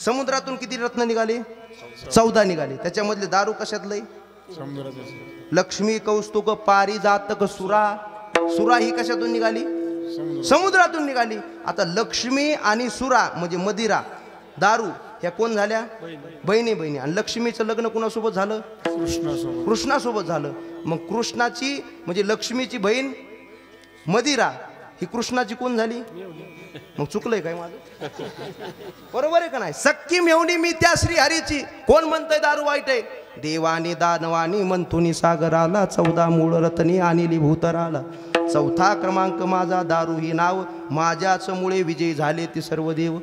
S1: समुद्रातून किती रत्न निघाले 14 निघाले त्याच्यामधले दारू कशातलंय लक्ष्मी कौस्तुक पारिजातक सुरा ही कशातून निघाली समुद्रातून निघाली आता लक्ष्मी आणि सुरा म्हणजे मदिरा दारू ह्या कोण झाल्या बहिणी आणि लक्ष्मीचं लग्न कोणासोबत झालं कृष्णासोबत झालं मग कृष्णाची म्हणजे लक्ष्मीची बहीण मदिरा ही कृष्णाची कोण झाली मग चुकलंय काय माझं बरोबर आहे का नाही सक्की मेवणी मी त्या श्रीहरीची कोण म्हणतंय दारू वाईट आहे देवानी दानवानी मंथुनी सागराला 14 मूळ रत्नी आणली भूतराला 4था क्रमांक माझा दारू ही नाव माझ्याच मुळे विजयी झाले ती सर्व देव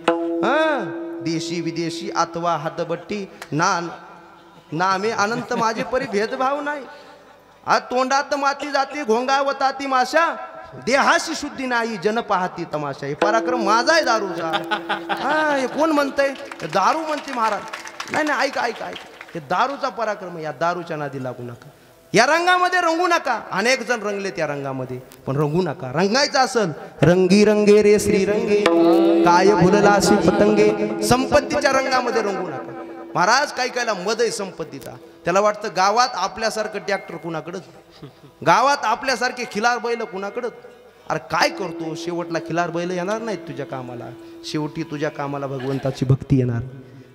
S1: देशी विदेशी अथवा हातबट्टी नामे अनंत माझे परी भेदभाव नाही आज तोंडात माती जाते घोंगावता ती माशा देहाशी शुद्धी नाही जन पाहती तमाशा हे पराक्रम माझा आहे दारूचा हे कोण म्हणतंय दारू म्हणते महाराज नाही नाही ऐका ऐका ऐका हे दारूचा पराक्रम या दारूच्या नादी लागू नका या रंगामध्ये रंगू नका अनेक जण रंगले त्या रंगामध्ये पण रंगू नका रंगायचं असेल रंगी रंगे रे श्रीरंगे काय भुललासी पतंगे संपत्तीच्या रंगामध्ये रंगू नका महाराज काही कायला मद आहे संपत्तीचा त्याला वाटतं गावात आपल्यासारखं ट्रॅक्टर कुणाकडंच गावात आपल्यासारखे खिलार बैल कुणाकडंच अरे काय करतो शेवटला खिलार बैल येणार नाहीत तुझ्या कामाला शेवटी तुझ्या कामाला भगवंताची भक्ती येणार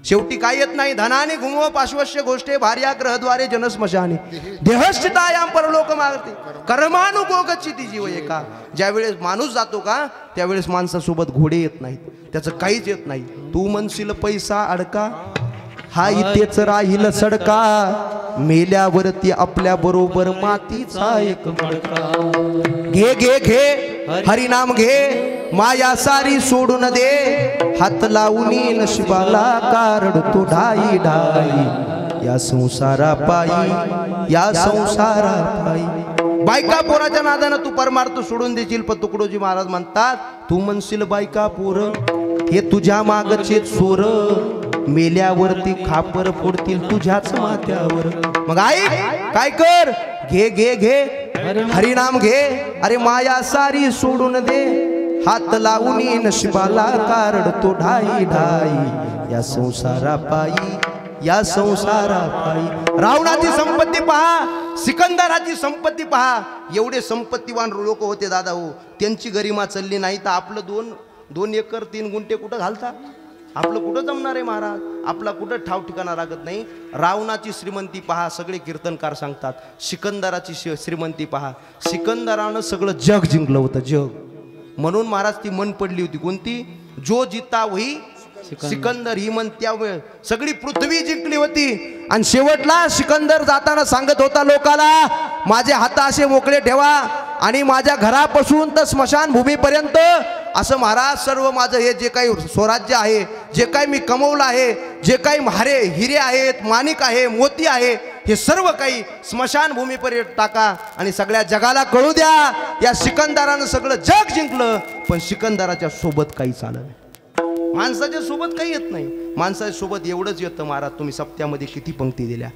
S1: शेवटी काय येत नाही धनाने घुमव पाशवश्य गोष्टे भार्या ग्रहद्वारे जनस्मशाने देहस्थितायाम परलोक मागते कर्मानुगोगची ती जीव एका ज्यावेळेस माणूस जातो का त्यावेळेस माणसासोबत घोडे येत नाहीत त्याचं काहीच येत नाही तू म्हणशील पैसा अडका हा इथेच राहील सडका मेल्यावरती आपल्या बरोबर मातीचा एक मडका घे घे घे हरिनाम घे माया सारी सोडून दे हात लावून नशिबाला कारडतो ढाई ढाई या संसारा पायी बायका पोराच्या नादानं तू परमार्थ सोडून देशील पण तुकडोजी महाराज म्हणतात तू म्हणशील बायका पोर हे तुझ्या मागचे चोर मेल्यावरती खापर फोडतील तुझ्याच माथ्यावर मग आई काय कर घे घे घे हरिनाम घे अरे माया सारी सोडून दे हात लावून नशिबाला कारडतो ढाई ढाई या संसारा पायी रावणाची संपत्ती पहा सिकंदराची संपत्ती पहा एवढे संपत्तीवान लोक होते दादा हो त्यांची गरिमा चालली नाही तर आपलं 2 एकर 3 गुंठे कुठं घालता आपलं कुठं जमणार आहे महाराज आपला कुठं ठाव ठिकाणा लागत नाही रावणाची श्रीमंती पहा सगळे कीर्तनकार सांगतात सिकंदराची श्रीमंती पहा सिकंदरानं सगळं जग जिंकलं होतं जग म्हणून महाराज ती मन पडली होती कोणती जो जिता वही सिकंदर ही मन त्यावेळ सगळी पृथ्वी जिंकली होती आणि शेवटला सिकंदर जाताना सांगत होता लोकाला माझे हात असे मोकळे ठेवा आणि माझ्या घरापासून तर स्मशान भूमीपर्यंत असं महाराज सर्व माझं हे जे काही स्वराज्य आहे जे काही मी कमवलं आहे जे काही हिरे आहेत माणिक आहे मोती आहे हे सर्व काही स्मशान भूमीपर्यंत टाका आणि सगळ्या जगाला कळू द्या या सिकंदरानं सगळं जग जिंकलं पण सिकंदराच्या सोबत काही चाललं नाही माणसाच्या सोबत काही येत नाही माणसाच्या सोबत एवढंच येतं महाराज तुम्ही सप्त्यामध्ये किती पंक्ती दिल्या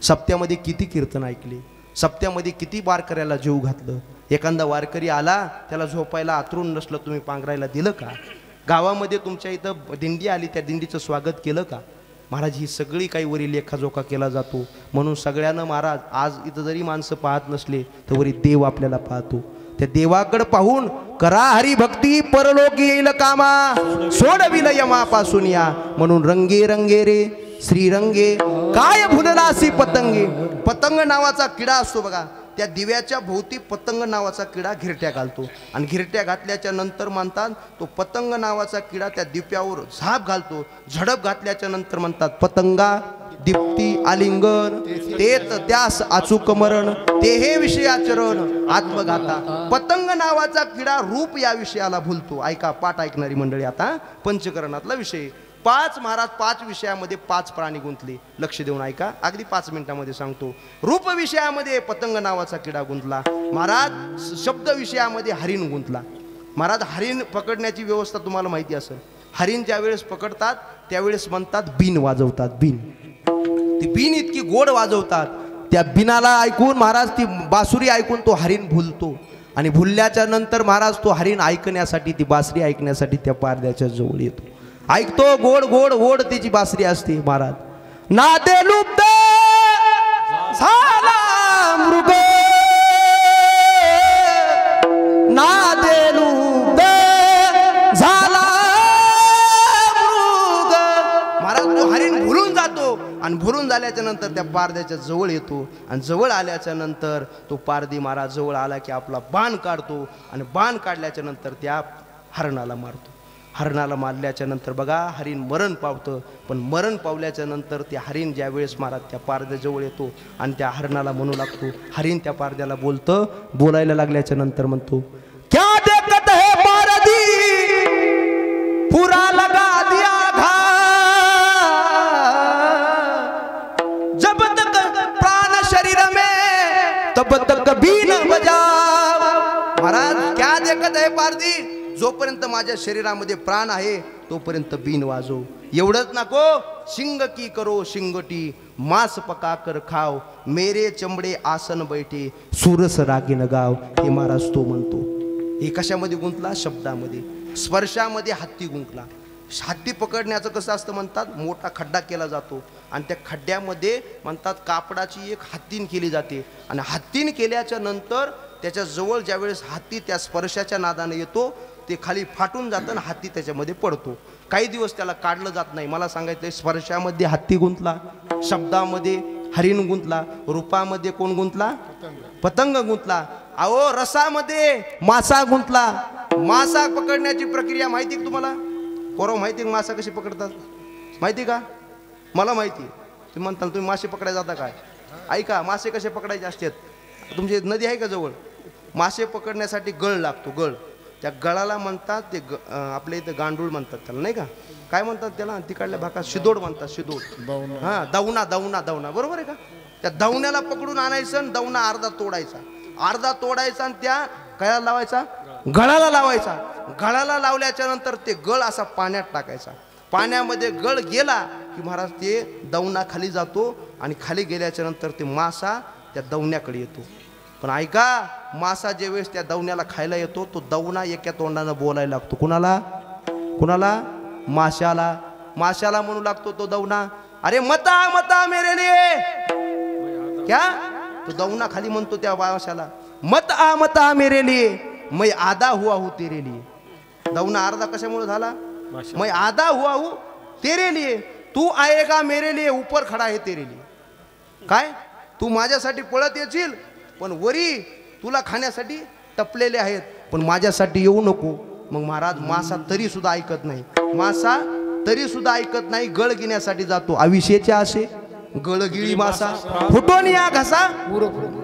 S1: सप्त्यामध्ये किती कीर्तन ऐकले सप्त्यामध्ये किती वारकऱ्याला जीव घातलं एखादा वारकरी आला त्याला झोपायला आतरून नसलं तुम्ही पांघरायला दिलं का गावामध्ये तुमच्या इथं दिंडी आली त्या दिंडीचं स्वागत केलं का महाराज ही सगळी काही वरी लेखाजोखा केला जातो म्हणून सगळ्यांना महाराज आज इथं जरी माणसं पाहत नसले तर वरी देव आपल्याला पाहतो त्या देवाकडे पाहून करा हरिभक्ती परलोकी येईल कामा सोडविल यमापासून या म्हणून रंगे रंगे रे श्रीरंगे काय भुललासी पतंगे पतंग नावाचा किडा असतो बघा त्या दिव्याच्या भोवती पतंग नावाचा किडा घिरट्या घालतो आणि घिरट्या घातल्याच्या नंतर म्हणतात तो पतंग नावाचा किडा त्या दिप्यावर झाप घालतो झडप घातल्याच्या नंतर म्हणतात पतंगा दीप्ती आलिंगन तेत त्यास अचूक मरण ते हे विषयाचरण आत्मघाता पतंग नावाचा किडा रूप या विषयाला भुलतो ऐका पाठ ऐकणारी मंडळी आता पंचकरणातला विषय 5 महाराज 5 विषयामध्ये 5 प्राणी गुंतले लक्ष देऊन ऐका अगदी 5 मिनिटांमध्ये सांगतो रूप विषयामध्ये पतंग नावाचा किडा गुंतला महाराज शब्द विषयामध्ये हरिण गुंतला महाराज हरिण पकडण्याची व्यवस्था तुम्हाला माहिती असेल हरिण ज्या वेळेस पकडतात त्यावेळेस म्हणतात बीन वाजवतात बीन ती बीन इतकी गोड वाजवतात त्या बिनाला ऐकून महाराज ती बासुरी ऐकून तो हरिण भुलतो आणि भुलल्याच्या नंतर महाराज तो हरिण ऐकण्यासाठी ती बासरी ऐकण्यासाठी त्या पारद्याच्या जवळ येतो ऐकतो गोड गोड गोड त्याची बासरी असते महाराज नादे लुप्त झाला मृग नादे लुप्त झाला मृग महाराज तो हरिण भुलून जातो आणि भुलून झाल्याच्या नंतर त्या पारद्याच्या जवळ येतो आणि जवळ आल्याच्या नंतर तो पारदी महाराज जवळ आला की आपला बाण काढतो आणि बाण काढल्याच्या नंतर त्या हरणाला मारतो हरणाला मारल्याच्या नंतर बघा हरिण मरण पावतं, पण मरण पावल्याच्या नंतर ते हरिण ज्या वेळेस महाराज त्या पारद्याजवळ येतो आणि त्या हरणाला म्हणू लागतो, हरिण त्या पारद्याला बोलायला लागल्याच्या नंतर म्हणतो, क्या देखत है पारदी पूरा लगा दिया घा, जब तक प्राण शरीर में तब तक बीन बजा। महाराज क्या देखत है पारदी, जोपर्यंत माझ्या शरीरामध्ये प्राण आहे तोपर्यंत बीन वाजव। एवढंच नको, शिंग की करो शिंगटी, मांस पकाकर खाव, मेरे चमडे आसन बैठे, सुरस रागीन गाव। हे महाराज तो म्हणतो। हे कशामध्ये गुंतला? शब्दामध्ये, स्पर्शामध्ये हत्ती गुंतला। हत्ती पकडण्याचं कसं असतं म्हणतात, मोठा खड्डा केला जातो आणि त्या खड्ड्यामध्ये म्हणतात कापडाची एक हत्तीन केली जाते आणि हत्तीन केल्याच्या नंतर त्याच्या जवळ ज्या वेळेस हत्ती त्या स्पर्शाच्या नादाने येतो ते खाली फाटून जातं आणि हत्ती त्याच्यामध्ये पडतो। काही दिवस त्याला काढलं जात नाही। मला सांगायचं, स्पर्शामध्ये हत्ती गुंतला, शब्दामध्ये हरिण गुंतला, रूपामध्ये कोण गुंतला? पतंग गुंतला। अहो रसामध्ये मासा गुंतला। मासा पकडण्याची प्रक्रिया माहिती का तुम्हाला? पोरं माहिती का मासा कशी पकडतात? माहिती का? मला माहिती। तुम्ही म्हणता तुम्ही मासे पकडायला जाता काय? ऐका, मासे कसे पकडायचे असतात? तुमची नदी आहे का जवळ? मासे पकडण्यासाठी गळ लागतो, गळ। त्या गळाला म्हणतात ते आपल्या इथं गांडूळ म्हणतात त्याला, नाही का? काय म्हणतात त्याला तिकडल्या भागात? शिदोड म्हणतात, शिदोड। हां, दवना दवना दवना, बरोबर आहे का? त्या दवण्याला पकडून आणायचं आणि दवना अर्धा तोडायचा आणि त्या कळ्याला लावायचा, गळाला लावायचा। गळाला लावल्याच्या नंतर ते गळ असा पाण्यात टाकायचा। पाण्यामध्ये गळ गेला की महाराज ते दवना खाली जातो आणि खाली गेल्याच्या नंतर ते मासा त्या दवण्याकडे येतो। पण ऐका, मासा ज्या वेळेस त्या दवण्याला खायला येतो तो दवना एका तोंडानं बोलायला लागतो। कुणाला? माशाला। माशाला म्हणू लागतो तो दवना, अरे मता मता मेरे लिए, क्या? तो दवना खाली म्हणतो त्या माशाला, मता मेरे लिए, मैं आधा हुआ हूँ तेरे लिए। दवना अर्धा कशामुळे झाला? मैं आधा हुआ हूँ तेरे लिए, तू आएगा मेरे लिए, ऊपर खड़ा है तेरे लिए। काय? तू माझ्यासाठी पळत येशील पण वरी तुला खाण्यासाठी टपलेले आहेत, पण माझ्यासाठी येऊ नको। मग महाराज मासा तरी सुद्धा ऐकत नाही, गळ घेण्यासाठी जातो। आविषेचे असे गळगिळी मासा, फुटून या घसा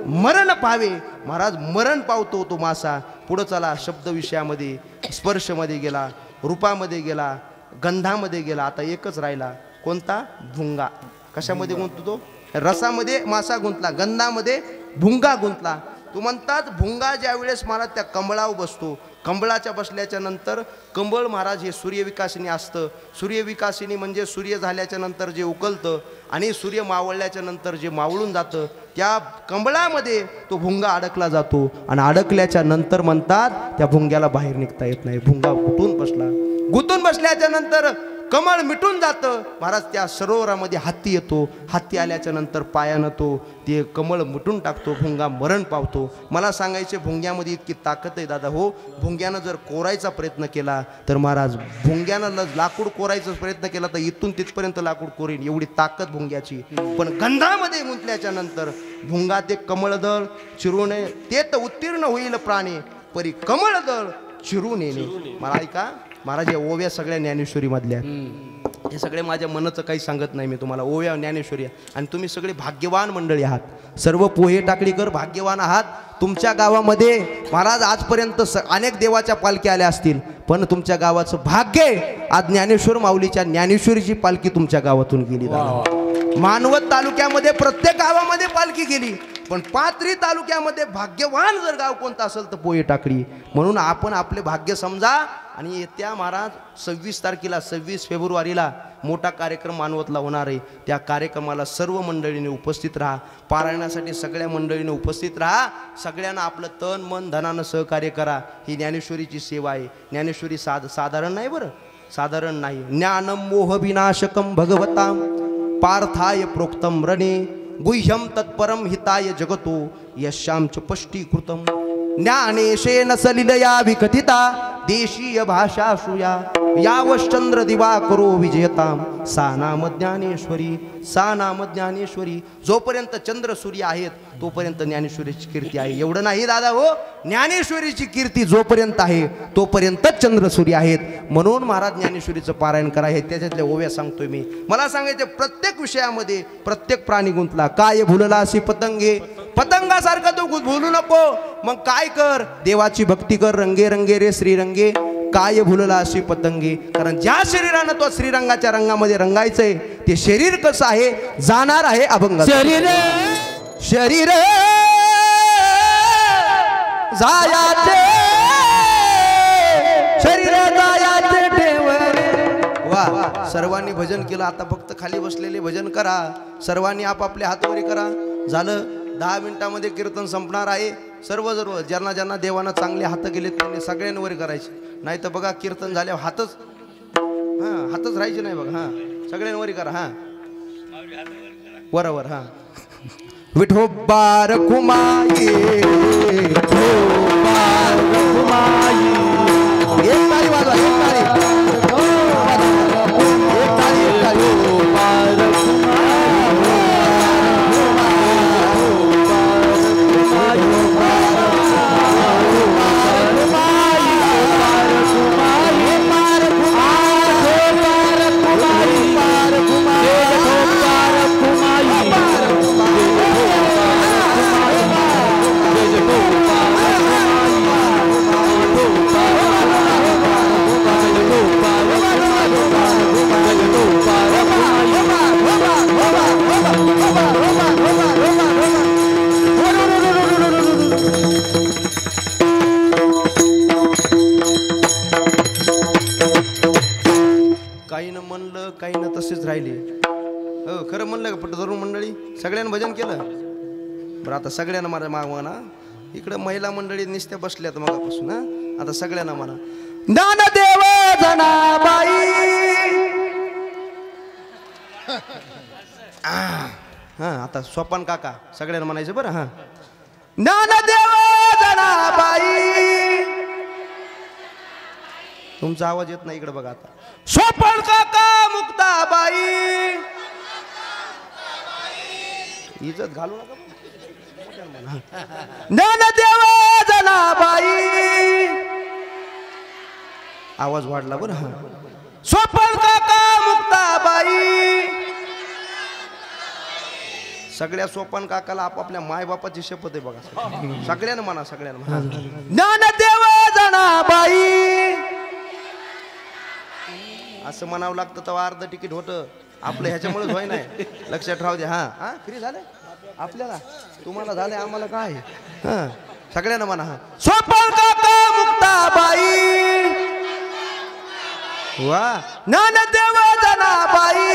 S1: मरण पावे। महाराज मरण पावतो तो मासा। पुढे चला, शब्द विषयामध्ये, स्पर्शमध्ये गेला, रूपामध्ये गेला, गंधामध्ये गेला, आता एकच राहिला, कोणता? भुंगा। कशामध्ये गुंततो तो? रसामध्ये मासा गुंतला, गंधामध्ये भुंगा गुंतला। तो म्हणतात भुंगा ज्या वेळेस मला त्या कमळावर बसतो, कमळाच्या बसल्याच्या नंतर कमळ महाराज हे सूर्यविकासिनी असतं। सूर्यविकासिनी म्हणजे सूर्य झाल्याच्या नंतर जे उकलतं आणि सूर्य मावळल्याच्या नंतर जे मावळून जातं, त्या कमळामध्ये तो भुंगा अडकला जातो आणि अडकल्याच्या नंतर म्हणतात त्या भुंग्याला बाहेर निघता येत नाही। भुंगा गुंतून बसल्याच्या नंतर कमळ मिटून जातं। महाराज त्या सरोवरामध्ये हत्ती येतो, हत्ती आल्याच्या नंतर पायानं तो ते कमळ मिटून टाकतो, भुंगा मरण पावतो। मला सांगायचे, भुंग्यामध्ये इतकी ताकद आहे दादा हो। भुंग्यानं जर कोरायचा प्रयत्न केला तर महाराज, भुंग्यानं लाकूड कोरायचा प्रयत्न केला तर इथून तिथपर्यंत लाकूड कोरेल, एवढी ताकद भुंग्याची। पण गंधामध्ये गुंतल्याच्या नंतर भुंगा ते कमळदळ चिरून ते तर उत्तीर्ण होईल प्राणी, परी कमळदळ चिरून येणे। मला ऐका महाराज, या ओव्या सगळ्या ज्ञानेश्वरी मधल्या, हे सगळे माझ्या मनाचं काही सांगत नाही मी तुम्हाला, ओव्या ज्ञानेश्वरी। आणि तुम्ही सगळे भाग्यवान मंडळी आहात, सर्व पोहे टाकळीकर भाग्यवान आहात। तुमच्या गावामध्ये महाराज आजपर्यंत अनेक देवाच्या पालख्या आल्या असतील, पण तुमच्या गावाचं भाग्य आज ज्ञानेश्वर माऊलीच्या ज्ञानेश्वरीची पालखी तुमच्या गावातून गेली। मानवत तालुक्यामध्ये प्रत्येक गावामध्ये पालखी गेली, पण पाथरी तालुक्यामध्ये भाग्यवान जर गाव कोणतं असेल तर पोहे टाकळी। म्हणून आपण आपले भाग्य समजा आणि येत्या महाराज 26 तारखेला 26 फेब्रुवारीला मोठा कार्यक्रम मानवतला होणार आहे। त्या कार्यक्रमाला सर्व मंडळीने उपस्थित राहा, पारायणासाठी सगळ्या मंडळीने उपस्थित राहा। सगळ्यांना आपलं तन मन धनानं सहकार्य करा। ही ज्ञानेश्वरीची सेवा आहे। ज्ञानेश्वरी साधारण नाही, बरं साधारण नाही। ज्ञानम मोह विनाशकम भगवताम पार्थाय प्रोक्तम रणे गुह्यम तत्परम हिताय जगतो यशाम च पष्टीकृतम ज्ञानेशेन सलिलया विकथिता देशीय भाषा श्रूया यावश्चंद्र दिवा करो विजयताम सा नाम ज्ञानेश्वरी, सा नाम ज्ञानेश्वरी. जोपर्यंत चंद्र सूर्य आहेत तोपर्यंत ज्ञानेश्वरीची कीर्ती आहे. एवढं नाही दादा हो, ज्ञानेश्वरीची कीर्ती जोपर्यंत आहे तोपर्यंत चंद्र सूर्य आहेत. म्हणून महाराज ज्ञानेश्वरीचं पारायण करा. हे त्याच्यातल्या ओव्या सांगतोय मी. मला सांगायचं प्रत्येक विषयामध्ये प्रत्येक प्राणी गुंतला. काय भुलला अशी पतंगे, पतंगासारखं तू भुलू नको. मग काय कर, देवाची भक्ती कर. रंगे रंगे रे श्रीरंगे, काय भुलला अशी पतंगे. कारण ज्या शरीरानं तो श्रीरंगाच्या रंगामध्ये रंगायचंय ते शरीर कसं आहे, जाणार आहे अभंग. शरीर शरीर जायाचे, शरीर जायाचे ठेवरे. वा, सर्वांनी भजन केलं. आता फक्त खाली बसलेले भजन करा. सर्वांनी आपापले हातवरी करा. झालं, 10 मिनिटामध्ये कीर्तन संपणार आहे. सर्व ज्यांना ज्यांना देवानं चांगले हात गेलेत त्यांनी सगळ्यांवर करायचे. नाही तर बघा कीर्तन झाल्यावर हातच हातच राहायचे नाही बघा. सगळ्यांवर करा. बरोबर. विठोबार कुमाई, विठोबार कुमाई. एक ताली वाजवा, एक ताली, एक ताली, एक ताली. काही ना तसेच राहिले. खरं म्हणलं का पट तरुण मंडळी? सगळ्यांना भजन केलं बरं. आता सगळ्यांना मला म्हणा. इकडं महिला मंडळी नुसत्या बसल्यात मगापासून. आता सगळ्यांना म्हणा, ज्ञानदेव जनाबाई. आता सोपान काका सगळ्यांना म्हणायचं बरं. ज्ञानदेव जनाबाई. तुमचा आवाज येत नाही इकडे बघा. आता सोपान काका मुक्ताबाई. इज्जत घालू नका. ज्ञानदेव जनाबाई. आवाज वाढला बरं. सोपान काका मुक्ताबाई. सगळ्या सोपान काकाला आपापल्या मायबापाची शपथ आहे बघा. सगळ्यांना म्हणा, सगळ्यांना म्हणा, ज्ञानदेव जनाबाई. असं म्हणावं लागतं तेव्हा अर्ध तिकीट होतं आपलं. ह्याच्यामुळेच होय नाही. लक्षात राहू दे. फ्री झाले आपल्याला, तुम्हाला झाले, आम्हाला काय. सगळ्यांना म्हणा, सोपान काका मुक्ताबाई. वा, ज्ञानदेव जनाबाई.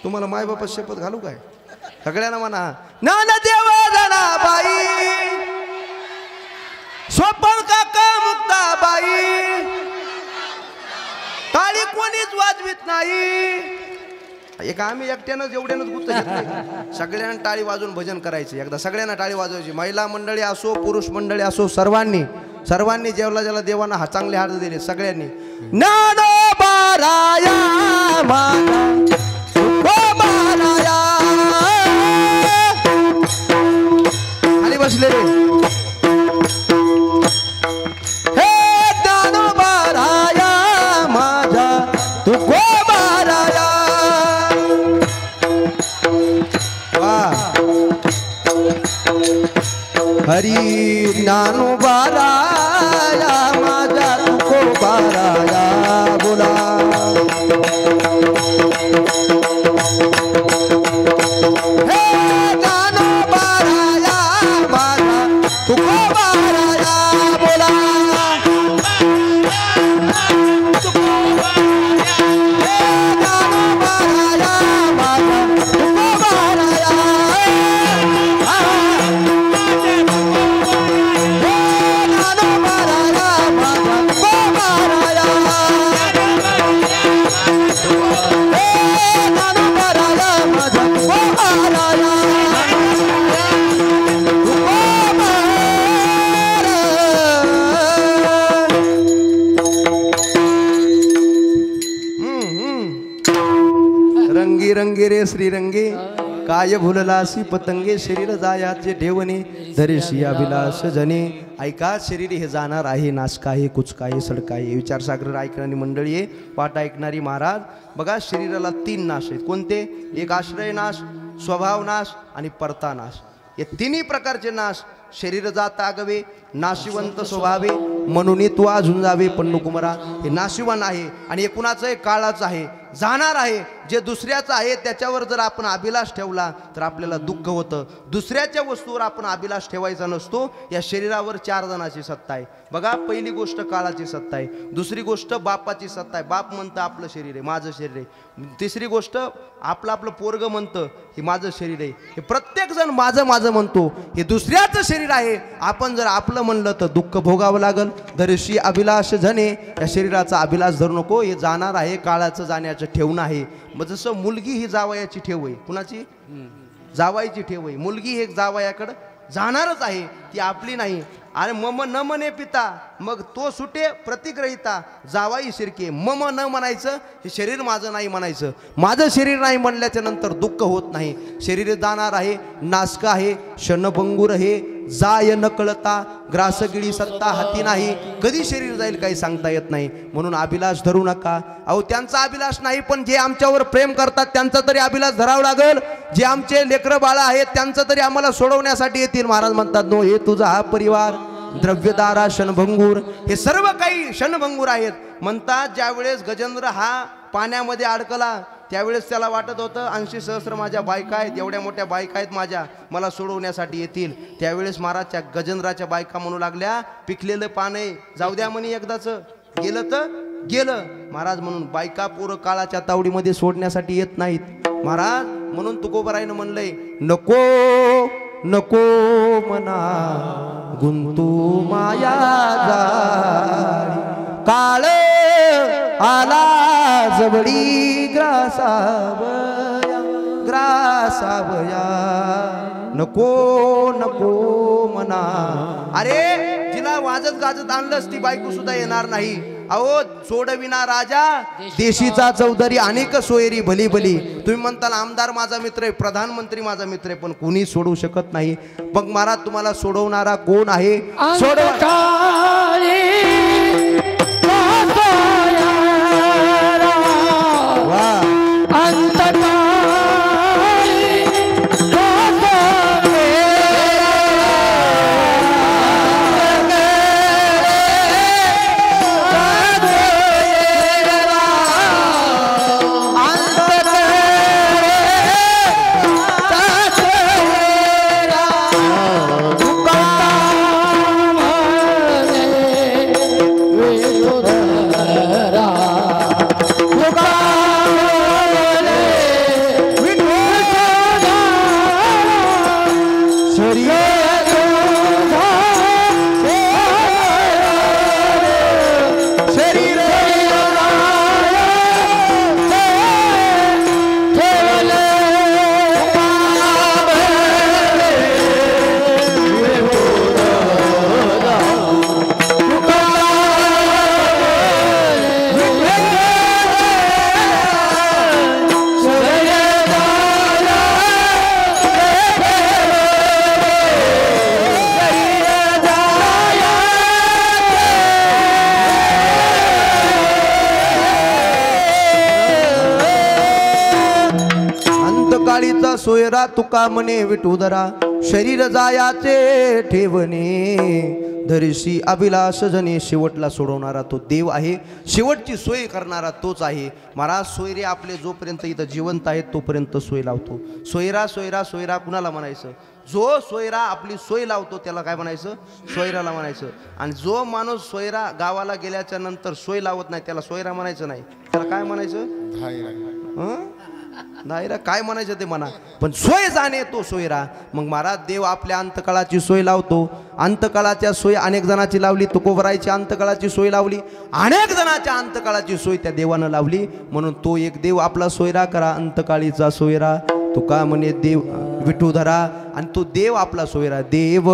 S1: तुम्हाला मायबापा शपथ घालू काय? सगळ्यांना म्हणा, ज्ञानदेव जनाबाई. सोपान काका मुक्ताबाई. टाळी कोणीच वाजवीत नाही. एक आम्ही एकट्यानंच एवढ्यानंच गुत्त घेतलं. सगळ्यांना टाळी वाजवून भजन करायचं. एकदा सगळ्यांना टाळी वाजवायची. महिला मंडळी असो, पुरुष मंडळी असो, सर्वांनी सर्वांनी जेवला ज्याला देवाना हा चांगले हात दिले सगळ्यांनी. ज्ञानोबा राया माझा, तुकोबा राया. खाली बसले हरी. ज्ञानोबा राया माझा, तुकोबा राया बोला. हे ज्ञानोबा राया माझा, तुकोबा राया बोला. श्रीरंगे रे श्रीरंगे काय भुललासी पतंगे शरीर जायाचे ठेवणे धरेशी अभिलाष जने. ऐका शरीर हे जाणार आहे, नासका आहे, कुचका आहे, सडका आहे. विचारसागर ऐकणारी मंडळी आहे, पाठ ऐकणारी महाराज. बघा शरीराला 3 नाश आहेत. कोणते? एक आश्रय नाश, स्वभाव नाश आणि परता नाश. हे तिन्ही प्रकारचे नाश. शरीर जात आगवे, नाशिवंत स्वभावे, म्हणून तू अजून जावे पण नको मरा. हे नाशिवान आहे आणि हे कुणाचं आहे? काळाचं आहे, जाणार आहे. जे दुसऱ्याचं आहे त्याच्यावर जर आपण अभिलाष ठेवला तर आपल्याला दुःख होतं. दुसऱ्याच्या वस्तूवर आपण अभिलाष ठेवायचा नसतो. या शरीरावर 4 जणांची सत्ता आहे. बघा, पहिली गोष्ट काळाची सत्ता आहे, दुसरी गोष्ट बापाची सत्ता आहे. बाप म्हणतं आपलं शरीर आहे, माझं शरीर आहे. तिसरी गोष्ट आपलं पोरग म्हणतं हे माझं शरीर आहे. हे प्रत्येक जण माझं माझं म्हणतो, हे दुसऱ्याचं शरीर आहे. आपण जर आपलं म्हणलं तर दुःख भोगावं लागल. धरशी अभिलाष जने, या शरीराचा अभिलाष धरू नको. हे जाणार आहे, काळाचं जाण्याचं ठेवणं आहे. मग जसं मुलगी ही जावयाची ठेव आहे. कुणाची? जावायची ठेव आहे. मुलगी हे जावयाकडं जाणारच आहे, ती आपली नाही. आणि मम न म्हणे पिता, मग तो सुटे प्रतिग्रहिता. जावाई शिरके, मम न म्हणायचं, हे शरीर माझं नाही म्हणायचं. माझं शरीर नाही म्हणल्याच्या नंतर दुःख होत नाही. शरीर जाणार आहे, नासक आहे, क्षणभंगूर हे, जाय न कळता, ग्रासगिळी सत्ता हाती नाही. कधी शरीर जाईल काही सांगता येत नाही. म्हणून अभिलाष धरू नका. अहो, त्यांचा अभिलाष नाही, पण जे आमच्यावर प्रेम करतात त्यांचा तरी अभिलाष धरावं लागेल. जे आमचे लेकरं बाळा आहेत त्यांचं तरी आम्हाला सोडवण्यासाठी येतील. महाराज म्हणतात, नो हे तुझा हा परिवार द्रव्यदारा क्षणभंगूर, हे सर्व काही क्षणभंगूर आहेत. म्हणतात ज्यावेळेस गजेंद्र हा पाण्यामध्ये अडकला त्यावेळेस त्याला वाटत होतं 80 सहस्र माझ्या बायका आहेत, एवढ्या मोठ्या बायका आहेत माझ्या, मला सोडवण्यासाठी येतील. त्यावेळेस महाराजच्या गजेंद्राच्या बायका म्हणू लागल्या, पिकलेलं पान आहे, जाऊ द्या म्हणे, एकदाच गेलं तर गेलं. महाराज म्हणून बायका पोरं काळाच्या तावडीमध्ये सोडण्यासाठी येत नाहीत. महाराज म्हणून तुकोबरायनं म्हणलंय, नको नको मना गुंतू माया जाळी, काळ आला जवळी ग्रासावया ग्रासावया, नको नको मना. अरे जिला वाजत गाजत आणलंस ती बायको सुद्धा येणार नाही. अहो, सोडविना राजा देशीचा चौधरी, अनेक सोयरी भली भली. तुम्ही म्हणताल आमदार माझा मित्र आहे, प्रधानमंत्री माझा मित्र आहे, पण कुणी सोडवू शकत नाही. मग महाराज तुम्हाला सोडवणारा कोण आहे? सोयरा तुका म्हणे विठुधरा, शरीर जायाचे ठेवणे धरिशी अभिलाष जने. शेवटला सोडवणारा तो देव आहे, शेवटची सोय करणारा तोच आहे. महाराज सोयरे आपले जोपर्यंत इथं जिवंत आहेत तोपर्यंत सोय लावतो. सोयरा सोयरा सोयरा कुणाला म्हणायचं? जो सोयरा आपली सोय लावतो त्याला काय म्हणायचं? सोयराला म्हणायचं. आणि जो माणूस सोयरा गावाला गेल्याच्या नंतर सोय लावत नाही त्याला सोयरा म्हणायचं नाही, त्याला काय म्हणायचं? नाहीरा काय म्हणायचं ते म्हणा, पण सोय जाणे तो सोयरा. मग महाराज देव आपल्या अंतकाळाची सोय लावतो. अंतकाळाच्या सोय अनेक जणांची लावली. तुकोबरायची अंतकाळाची सोय लावली, अनेक जणांच्या अंतकाळाची सोय त्या देवानं लावली. म्हणून तो एक देव आपला सोयरा करा, अंतकाळीचा सोयरा तुका म्हणे देव विठुधरा. आणि तो देव आपला सोयरा. देव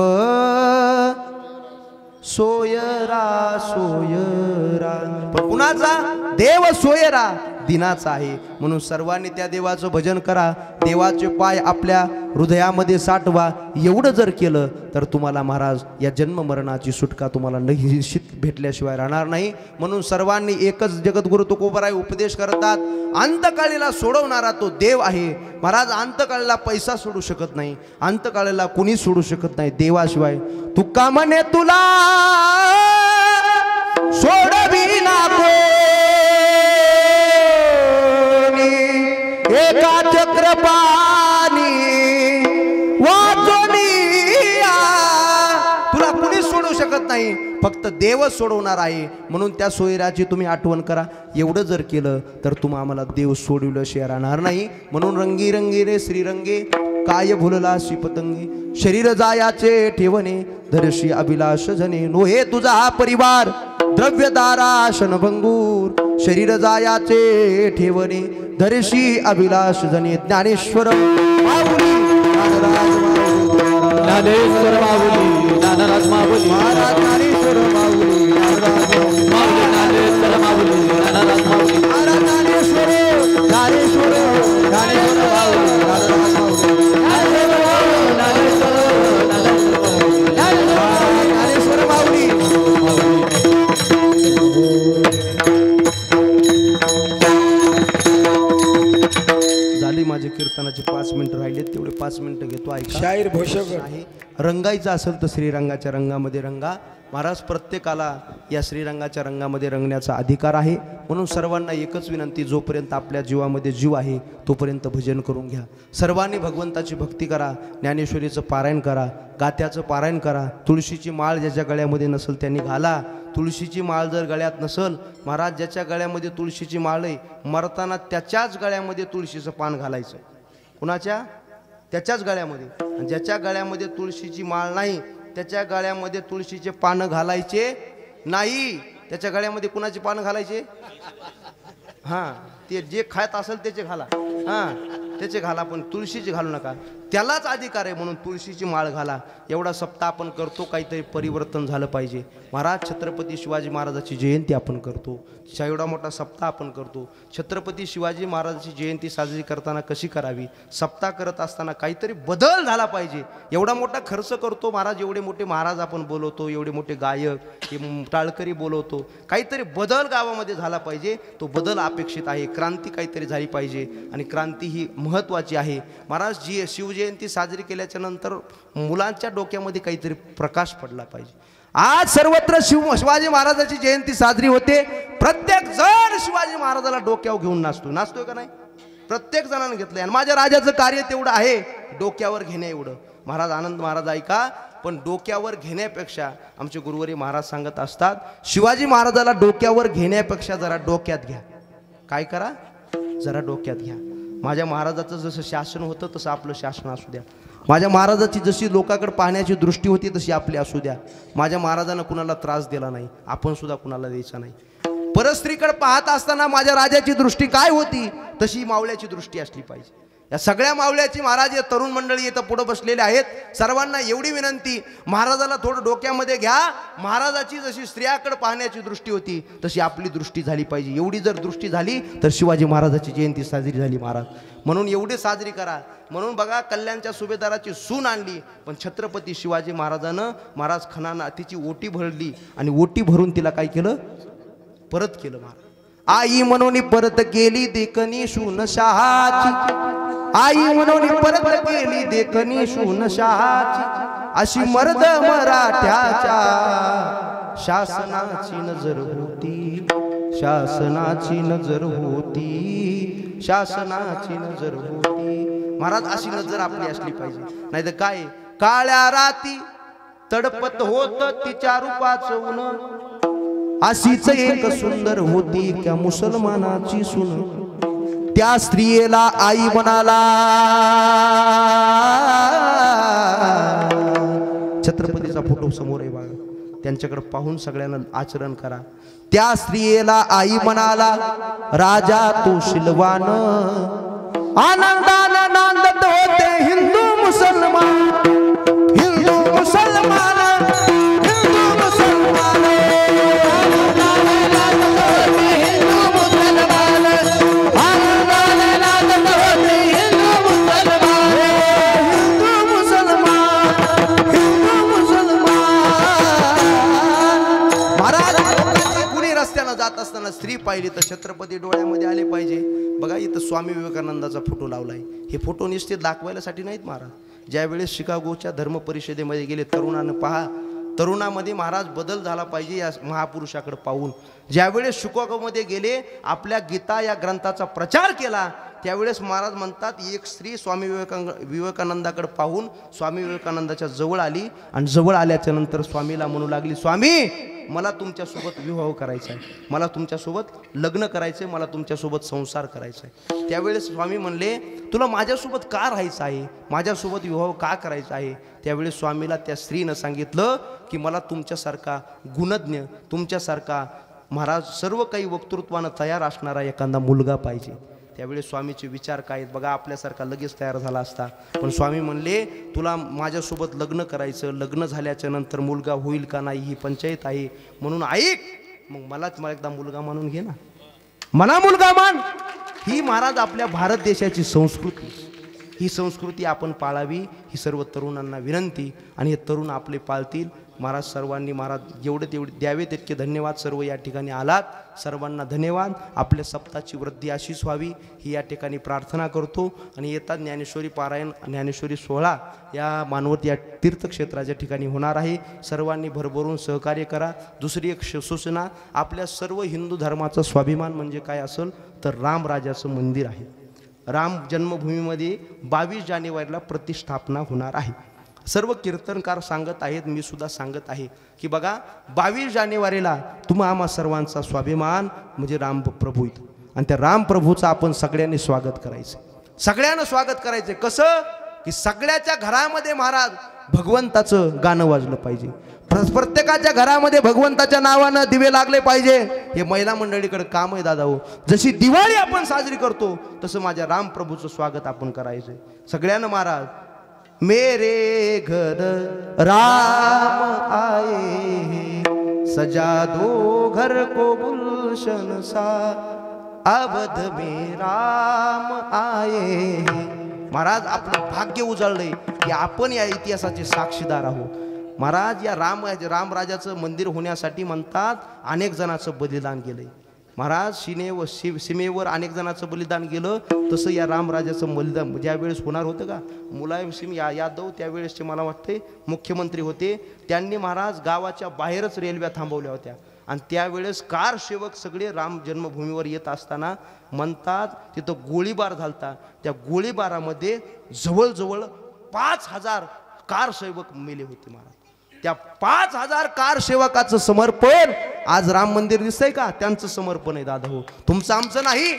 S1: सोयरा सोयरा, पण कुणाचा? देव सोयरा. दिनाचा आहे. म्हणून सर्वांनी त्या देवाचं भजन करा, देवाचे पाय आपल्या हृदयामध्ये साठवा. एवढं जर केलं तर तुम्हाला महाराज या जन्म मरणाची सुटका तुम्हाला निश्चित भेटल्याशिवाय राहणार नाही. म्हणून सर्वांनी एकच जगद्गुरु तुकोबाराय उपदेश करतात, अंतकाळीला सोडवणारा तो देव आहे महाराज. अंतकाळीला पैसा सोडू शकत नाही, अंतकाळीला कुणी सोडू शकत नाही देवाशिवाय. तुका म्हणे तुला सोडविना कोणी, एका चक्रपाणी वाचोनिया. तुला कुणी सोडू शकत नाही, फक्त देवच सोडवणार आहे. म्हणून त्या सोयराची तुम्ही आठवण करा. एवढं जर केलं तर तुम्हा आम्हाला देव सोडविल्याशिवाय राहणार नाही. म्हणून रंगी रंगी रे श्रीरंगे काय भुलला पतंगे, शरीर जायाचे ठेवणे धरशी अभिलाष जने. नो हे तुझा हा परिवार द्रव्यदारा शनभंगूर, शरीर जायाचे ठेवणे धरशी अभिलाष जने. ज्ञानेश्वर माऊली
S3: ज्ञानेश्वर माऊली ज्ञानराज माऊली
S1: महाराज, ज्ञानेश्वर माऊली
S3: ज्ञानेश्वर माऊली ज्ञानराज माऊली
S1: महाराज, ज्ञानेश्वर ज्ञानेश्वर ज्ञानेश्वर माऊली ज्ञानेश्वर माऊली. झाली माझे कीर्तनाचे 5 मिनिटं राहिलेत, तेवढे 5 मिनिटं घेतो. ऐका,
S2: शाहीर भोषक
S1: आहे रंगायचं असेल तर श्रीरंगाच्या रंगामध्ये रंगा महाराज. प्रत्येकाला या श्रीरंगाच्या रंगामध्ये रंगण्याचा अधिकार आहे. म्हणून सर्वांना एकच विनंती, जोपर्यंत आपल्या जीवामध्ये जीव आहे तोपर्यंत भजन करून घ्या. सर्वांनी भगवंताची भक्ती करा, ज्ञानेश्वरीचं पारायण करा, गात्याचं पारायण करा. तुळशीची माळ ज्याच्या गळ्यामध्ये नसेल त्यांनी घाला. तुळशीची माळ जर गळ्यात नसेल महाराज, ज्याच्या गळ्यामध्ये तुळशीची माळ आहे मरताना त्याच्याच गळ्यामध्ये तुळशीचं पान घालायचं. कुणाच्या? त्याच्याच गळ्यामध्ये. आणि ज्याच्या गळ्यामध्ये तुळशीची माळ नाही त्याच्या गळ्यामध्ये तुळशीचे पानं घालायचे नाही. त्याच्या गळ्यामध्ये कुणाचे पानं घालायचे? हां, ते जे खात असेल त्याचे घाला, हां त्याचे घाला, पण तुळशीचे घालू नका. त्यालाच अधिकार आहे म्हणून तुळशीची माळ घाला. एवढा सप्ताह आपण करतो, काहीतरी परिवर्तन झालं पाहिजे. महाराज छत्रपती शिवाजी महाराजाची जयंती आपण करतो, एवढा मोठा सप्ताह आपण करतो. छत्रपती शिवाजी महाराजाची जयंती साजरी करताना कशी करावी? सप्ताह करत असताना काहीतरी बदल झाला पाहिजे. एवढा मोठा खर्च करतो महाराज, एवढे मोठे महाराज आपण बोलवतो, एवढे मोठे गायक हे टाळकरी बोलवतो. काहीतरी बदल गावामध्ये झाला पाहिजे. तो बदल अपेक्षित आहे. क्रांती काहीतरी झाली पाहिजे आणि क्रांती ही महत्त्वाची आहे. महाराज शिवजयंती साजरी केल्याच्या नंतर मुलांच्या डोक्यामध्ये काहीतरी प्रकाश पडला पाहिजे. आज सर्वत्र शिवाजी महाराजाची जयंती साजरी होते. प्रत्येक जण शिवाजी महाराजाला डोक्यावर घेऊन नाचतोय का नाही? प्रत्येक जणांनी घेतलंय. आणि माझ्या राजाचं कार्य तेवढं आहे, डोक्यावर घेण्या एवढं. महाराज आनंद महाराज ऐका, पण डोक्यावर घेण्यापेक्षा आमचे गुरुवारी महाराज सांगत असतात, शिवाजी महाराजाला डोक्यावर घेण्यापेक्षा जरा डोक्यात घ्या. काय करा? जरा डोक्यात घ्या. माझ्या महाराजाचं जसं शासन होतं तसं आपलं शासन असू द्या. माझ्या महाराजाची जशी लोकांकडे पाहण्याची दृष्टी होती तशी आपली असू द्या. माझ्या महाराजानं कुणाला त्रास दिला नाही, आपण सुद्धा कुणाला द्यायचा नाही. परस्त्रीकडे पाहत असताना माझ्या राजाची दृष्टी काय होती तशी मावळ्याची दृष्टी असली पाहिजे. या सगळ्या मावळ्याची महाराज या तरुण मंडळी इथं पुढे बसलेले आहेत. सर्वांना एवढी विनंती, महाराजाला थोडं डोक्यामध्ये घ्या. महाराजाची जशी स्त्रियाकडे पाहण्याची दृष्टी होती तशी आपली दृष्टी झाली पाहिजे. एवढी जर दृष्टी झाली तर शिवाजी महाराजाची जयंती साजरी झाली महाराज. म्हणून एवढी साजरी करा. म्हणून बघा, कल्याणच्या सुभेदाराची सून आणली, पण छत्रपती शिवाजी महाराजानं महाराज खणाना तिची ओटी भरली आणि ओटी भरून तिला काय केलं? परत केलं. महाराज आई म्हणून परत केली देखणी शून शहाची, आई म्हणून परत केली देखणी शून शहाची, अशी मर्द मराठ्याच्या शासनाची नजर होती, शासनाची नजर होती, शासनाची नजर होती. महाराज अशी नजर आपली असली पाहिजे. नाही तर काय, काळ्या राती तडपत होत तिच्या रूपाचं ऊन, अशीच एक सुंदर होती त्या मुसलमानाची सून. त्या स्त्रियेला आई म्हणाला. छत्रपतीचा फोटो समोर आहे बघा, त्यांच्याकडे पाहून सगळ्यांना आचरण करा. त्या स्त्रियेला आई म्हणाला राजा तो शिलवान, आनंदानं नांदत होते हिंदू मुसलमान, हिंदू मुसलमान, हिंदू मुसलमान, जात असताना स्त्री पाहिली तर छत्रपती डोळ्यामध्ये आले पाहिजे. बघा इथं स्वामी विवेकानंदाचा फोटो लावलाय. हे फोटो निश्चित दाखवायसाठी नाहीत महाराज. ज्यावेळेस शिकागोच्या धर्म परिषदेमध्ये गेले, तरुणानं पहा, तरुणामध्ये महाराज बदल झाला पाहिजे या महापुरुषाकडे पाहून. ज्यावेळेस शिकागोमध्ये गेले, आपल्या गीता या ग्रंथाचा प्रचार केला, त्यावेळेस महाराज म्हणतात एक स्त्री स्वामी विवेकानंदाकडे पाहून स्वामी विवेकानंदाच्या जवळ आली आणि जवळ आल्याच्या नंतर स्वामीला म्हणू लागली, स्वामी मला तुमच्यासोबत विवाह करायचा आहे, मला तुमच्यासोबत लग्न करायचं आहे, मला तुमच्यासोबत संसार करायचा आहे. त्यावेळेस स्वामी म्हणले, तुला माझ्यासोबत का राहायचं आहे, माझ्यासोबत विवाह का करायचा आहे. त्यावेळेस स्वामीला त्या स्त्रीनं सांगितलं की मला तुमच्यासारखा गुणज्ञ, तुमच्यासारखा महाराज सर्व काही वक्तृत्वानं तयार असणारा एखादा मुलगा पाहिजे. त्यावेळेस स्वामीचे विचार काय आहेत बघा, आपल्यासारखा लगेच तयार झाला असता. पण स्वामी म्हणले, तुला माझ्यासोबत लग्न करायचं, लग्न झाल्याच्या नंतर मुलगा होईल का नाही ही पंचायत आहे, म्हणून ऐक, मग मलाच मला एकदा मुलगा मानून घे ना, मला मुलगा मान. ही महाराज आपल्या भारत देशाची संस्कृती, ही संस्कृती आपण पाळावी ही सर्व तरुणांना विनंती. आणि हे तरुण आपले पाळतील. महाराज सर्वांनी महाराज जेवढे तेवढे द्यावे तितके धन्यवाद. सर्व या ठिकाणी आलात, सर्वांना धन्यवाद. आपल्या सप्ताहाची वृद्धी अशीच व्हावी ही या ठिकाणी प्रार्थना करतो. आणि येतात ज्ञानेश्वरी पारायण, ज्ञानेश्वरी सोहळा या मानवत या तीर्थक्षेत्राच्या ठिकाणी होणार आहे. सर्वांनी भरभरून सहकार्य करा. दुसरी एक सूचना, आपल्या सर्व हिंदू धर्माचा स्वाभिमान म्हणजे काय असेल तर रामराजाचं मंदिर आहे. राम जन्मभूमीमध्ये 22 जानेवारीला प्रतिष्ठापना होणार आहे. सर्व कीर्तनकार सांगत आहेत, मी सुद्धा सांगत आहे की बघा 22 जानेवारीला तुम्हा आम्हा सर्वांचा स्वाभिमान म्हणजे रामप्रभू इथं. आणि त्या रामप्रभूचं आपण सगळ्यांनी स्वागत करायचं, सगळ्यांना स्वागत करायचं. कसं की सगळ्याच्या घरामध्ये महाराज भगवंताचं गाणं वाजलं पाहिजे, प्रत्येकाच्या घरामध्ये भगवंताच्या नावानं दिवे लागले पाहिजे. हे महिला मंडळीकडे काम आहे दादा हो. जशी दिवाळी आपण साजरी करतो तसं माझ्या रामप्रभूचं स्वागत आपण करायचं सगळ्यांना. महाराज मेरे घर राम आए, सजा दो घर को गुलशन सा, अवध में राम आए. महाराज आपलं भाग्य उजळलंय की आपण या इतिहासाचे साक्षीदार आहोत. महाराज या रामराजाचं मंदिर होण्यासाठी म्हणतात अनेक जणांचं बलिदान गेलंय. महाराज सीमेवर अनेक जणांचं बलिदान गेलं. तसं या रामराजाचं बलिदान ज्या वेळेस होणार होतं का, मुलायम सिंग यादव त्यावेळेसचे मला वाटते मुख्यमंत्री होते, त्यांनी महाराज गावाच्या बाहेरच रेल्वे थांबवल्या होत्या. आणि त्यावेळेस कार सेवक सगळे राम जन्मभूमीवर येत असताना म्हणतात तिथं गोळीबार झालता. त्या गोळीबारामध्ये जवळजवळ 5000 कार सेवक मेले होते. महाराज त्या 5000 कार सेवकाचं समर्पण आज राम मंदिर दिसतंय का, त्यांचं समर्पण आहे दादा हो. तुमचं आमचं नाही.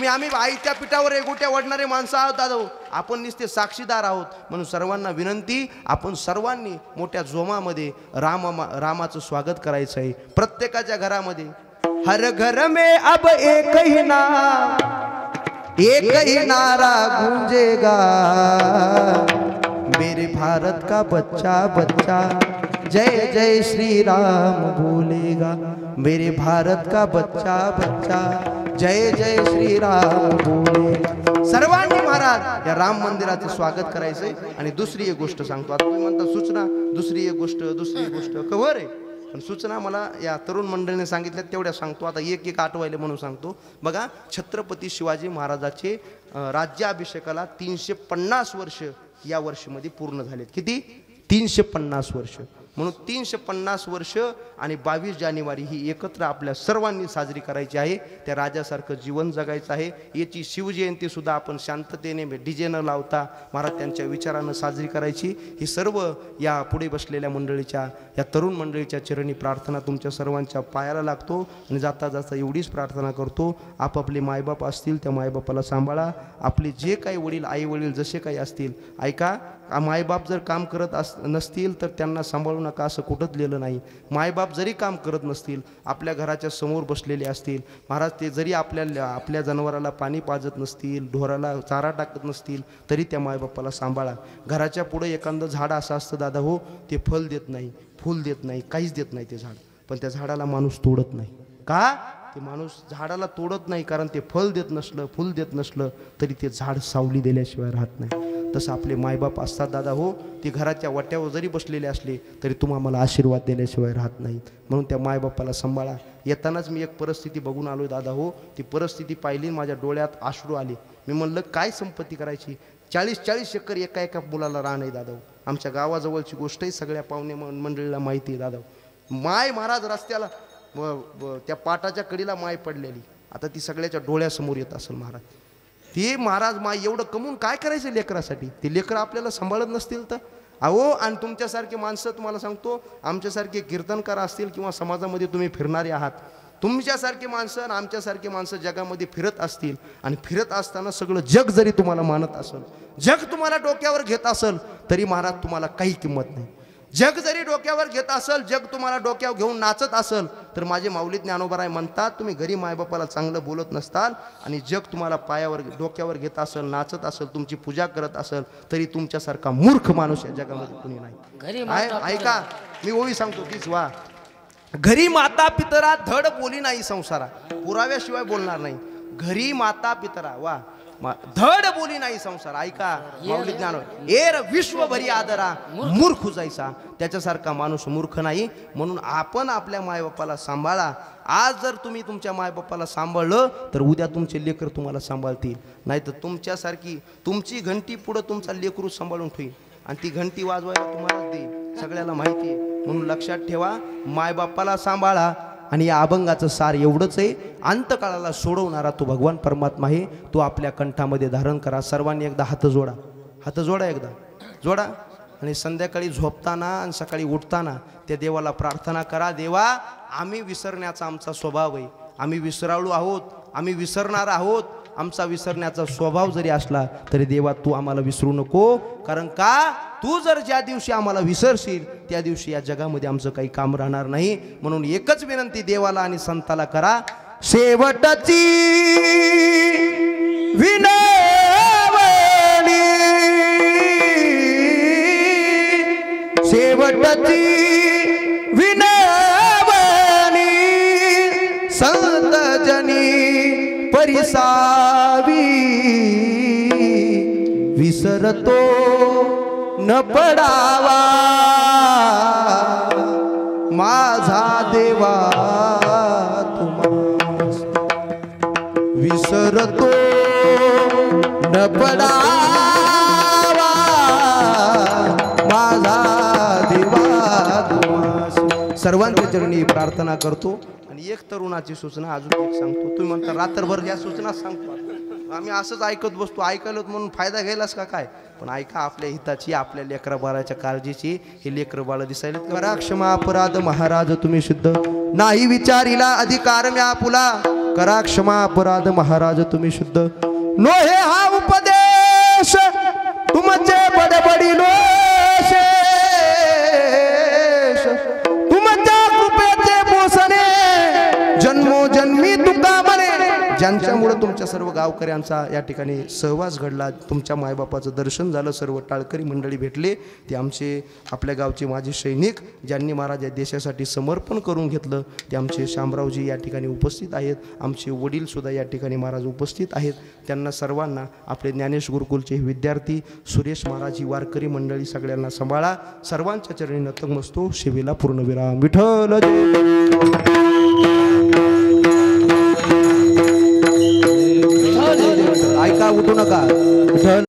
S1: आम्ही आईच्या पिठावर एगोट्या वडणारे माणसं आहोत दादा हो. आपण नुसते साक्षीदार आहोत. म्हणून सर्वांना विनंती, आपण सर्वांनी मोठ्या जोमामध्ये रामाचं स्वागत करायचं आहे प्रत्येकाच्या घरामध्ये. हर घर में अब एक ही नारा गूंजेगा, मेरे भारत का बच्चा बच्चा जय जय श्री राम बोलेगा, मेरे भारत का बच्चा बच्चा जय जय श्री राम बोलेगा. सर्वांनी महाराज या राम मंदिराचं स्वागत करायचंय. आणि दुसरी एक गोष्ट सांगतो, आता तुम्ही म्हणता सूचना, दुसरी एक गोष्ट कवर आहे, पण सूचना मला या तरुण मंडळीने सांगितल्या तेवढ्या सांगतो. आता एक आठवायला म्हणून सांगतो. बघा छत्रपती शिवाजी महाराजाचे राज्याभिषेकाला 350 वर्ष या वर्षामध्ये पूर्ण झालेत. किती? 350 वर्ष. म्हणून 350 वर्ष आणि 22 जानेवारी ही एकत्र आपल्या सर्वांनी साजरी करायची आहे. त्या राजासारखं जीवन जगायचं आहे. याची शिवजयंती सुद्धा आपण शांततेने डीजे न लावता महाराज त्यांच्या विचारानं साजरी करायची. ही सर्व या पुढे बसलेल्या मंडळीच्या, या तरुण मंडळीच्या चरणी प्रार्थना तुमच्या सर्वांच्या पायाला लागतो. आणि जाता जाता एवढीच प्रार्थना करतो, आपापले मायबाप असतील त्या मायबापाला सांभाळा. आपले जे काही वडील आई वडील जसे काही असतील, ऐका, मायबाप जर काम करत नसतील तर त्यांना सांभाळू नका असं कुठंच लिहिलं नाही. मायबाप जरी काम करत नसतील, आपल्या घराच्या समोर बसलेले असतील महाराज, ते जरी आपल्या जनावराला पाणी पाजत नसतील, ढोराला चारा टाकत नसतील, तरी त्या मायबापाला सांभाळा. घराच्या पुढे एखादं झाड असं असतं दादा हो, ते फल देत नाही, फूल देत नाही, काहीच देत नाही ते झाड, पण त्या झाडाला माणूस तोडत नाही. का? की माणूस झाडाला तोडत नाही, कारण ते फळ देत नसलं, फुल देत नसलं तरी ते झाड सावली दिल्याशिवाय राहत नाही. तसं आपले मायबाप असतात दादा हो, ते घराच्या वाट्यावर जरी बसलेले असले तरी तुम्हाला आशीर्वाद दिल्याशिवाय राहत नाहीत. म्हणून त्या मायबापाला सांभाळा. येतानाच मी एक परिस्थिती बघून आलो दादा हो, ती परिस्थिती पाहिली, माझ्या डोळ्यात अश्रू आले. मी म्हणलं काय संपत्ती करायची, 40-40 एकर एका एका मुलाला रान आहे दादा. आमच्या गावाजवळची गोष्ट आहे, सगळ्या पाहुणे मंडळीला माहिती आहे दादा. माय महाराज रस्त्याला त्या पाटाच्या कडीला माय पडलेली, आता ती सगळ्याच्या डोळ्यासमोर येत असेल महाराज. ते महाराज माय एवढं कमवून काय करायचं लेकरासाठी, ते लेकरं आपल्याला सांभाळत नसतील तर अहो. आणि तुमच्यासारखे माणसं, तुम्हाला सांगतो, आमच्यासारखे कीर्तनकार असतील किंवा समाजामध्ये तुम्ही फिरणारे आहात, तुमच्यासारखे माणसं आणि आमच्यासारखे माणसं जगामध्ये फिरत असतील आणि फिरत असताना सगळं जग जरी तुम्हाला मानत असेल, जग तुम्हाला डोक्यावर घेत असेल तरी महाराज तुम्हाला काही किंमत नाही. जग जरी डोक्यावर घेत असेल, जग तुम्हाला डोक्यावर घेऊन नाचत असेल तर माझे माऊली ज्ञानोबाराय म्हणतात, तुम्ही घरी मायबापाला चांगलं बोलत नसताल आणि जग तुम्हाला पायावर डोक्यावर घेत असेल, नाचत असेल, तुमची पूजा करत असेल तरी तुमच्यासारखा मूर्ख माणूस या जगामध्ये कुणी नाही. ऐका मी ओळी सांगतो तीच वा. घरी माता पितरा धड बोली नाही संसारा, पुराव्याशिवाय बोलणार नाही. घरी माता पितरा वा धड बोली नाही संसार. ऐका माऊली ज्ञान एर विश्वभरी आदरा मूर्ख जायचा, त्याच्यासारखा माणूस मूर्ख नाही. म्हणून आपण आपल्या मायबापाला सांभाळा. आज जर तुम्ही तुमच्या मायबापाला सांभाळलं तर उद्या तुमचे लेकर तुम्हाला सांभाळतील. नाही तर तुमच्यासारखी तुमची घंटी पुढं तुमचा लेकरू सांभाळून ठेवील आणि ती घंटी वाजवायला तुम्हाला देईल, सगळ्याला माहिती आहे. म्हणून लक्षात ठेवा, मायबापाला सांभाळा. आणि या अभंगाचं सार एवढंच आहे, अंतकाळाला सोडवणारा तो भगवान परमात्मा आहे, तो आपल्या कंठामध्ये धारण करा. सर्वांनी एकदा हात जोडा, हात जोडा, एकदा जोडा. आणि संध्याकाळी झोपताना आणि सकाळी उठताना त्या देवाला प्रार्थना करा, देवा आम्ही विसरण्याचा आमचा स्वभाव आहे, आम्ही विसराळू आहोत, आम्ही विसरणार आहोत. आमचा विसरण्याचा स्वभाव जरी असला तरी देवा तू आम्हाला विसरू नको, कारण का तू जर ज्या दिवशी आम्हाला विसरशील त्या दिवशी या जगामध्ये आमचं काही काम राहणार नाही. म्हणून एकच विनंती देवाला आणि संताला करा, शेवटची विनवणी, शेवटची विनवणी संत जनी परिसावी, विसरतो न पडावा माझा देवा तुम्हास, विसरतो न पडावा माझा देवा तुम्हास. सर्वांच्या चरणी प्रार्थना करतो. आणि एक तरुणाची सूचना अजून एक सांगतो. तुम्ही म्हणता रात्रभर या सूचना सांगतो, आम्ही असंच ऐकत बसतो, ऐकलं म्हणून फायदा घ्यायलाच का काय. पण ऐका, आपल्या हिताची, आपल्या लेकरा बाळाच्या काळजीची. हे लेकर बाळ दिसायला करा क्षमा अपराध महाराज तुम्ही शुद्ध, नाही विचारिला अधिकार म्या पुला, करा क्षमा अपराध महाराज तुम्ही शुद्ध. नोहे हा उपदेश तुमचे बडबडी लोशेश, तुमच्या कृपेचे पोसणे जन्मोजन्मी तुका म्हणे. ज्यांच्यामुळे तुमच्या सर्व गावकऱ्यांचा या ठिकाणी सहवास घडला, तुमच्या मायबापाचं दर्शन झालं, सर्व टाळकरी मंडळी भेटले, ते आमचे आपल्या गावचे माजी सैनिक ज्यांनी महाराज या देशासाठी समर्पण करून घेतलं, ते आमचे शामरावजी या ठिकाणी उपस्थित आहेत, आमचे वडीलसुद्धा या ठिकाणी महाराज उपस्थित आहेत. त्यांना सर्वांना आपले ज्ञानेश गुरुकुलचे विद्यार्थी, सुरेश महाराज, ही वारकरी मंडळी सगळ्यांना सांभाळा. सर्वांच्या चरणी नतमस्तक, शिवेला पूर्णविराम. विठ्ठल ऐका, उठू नका.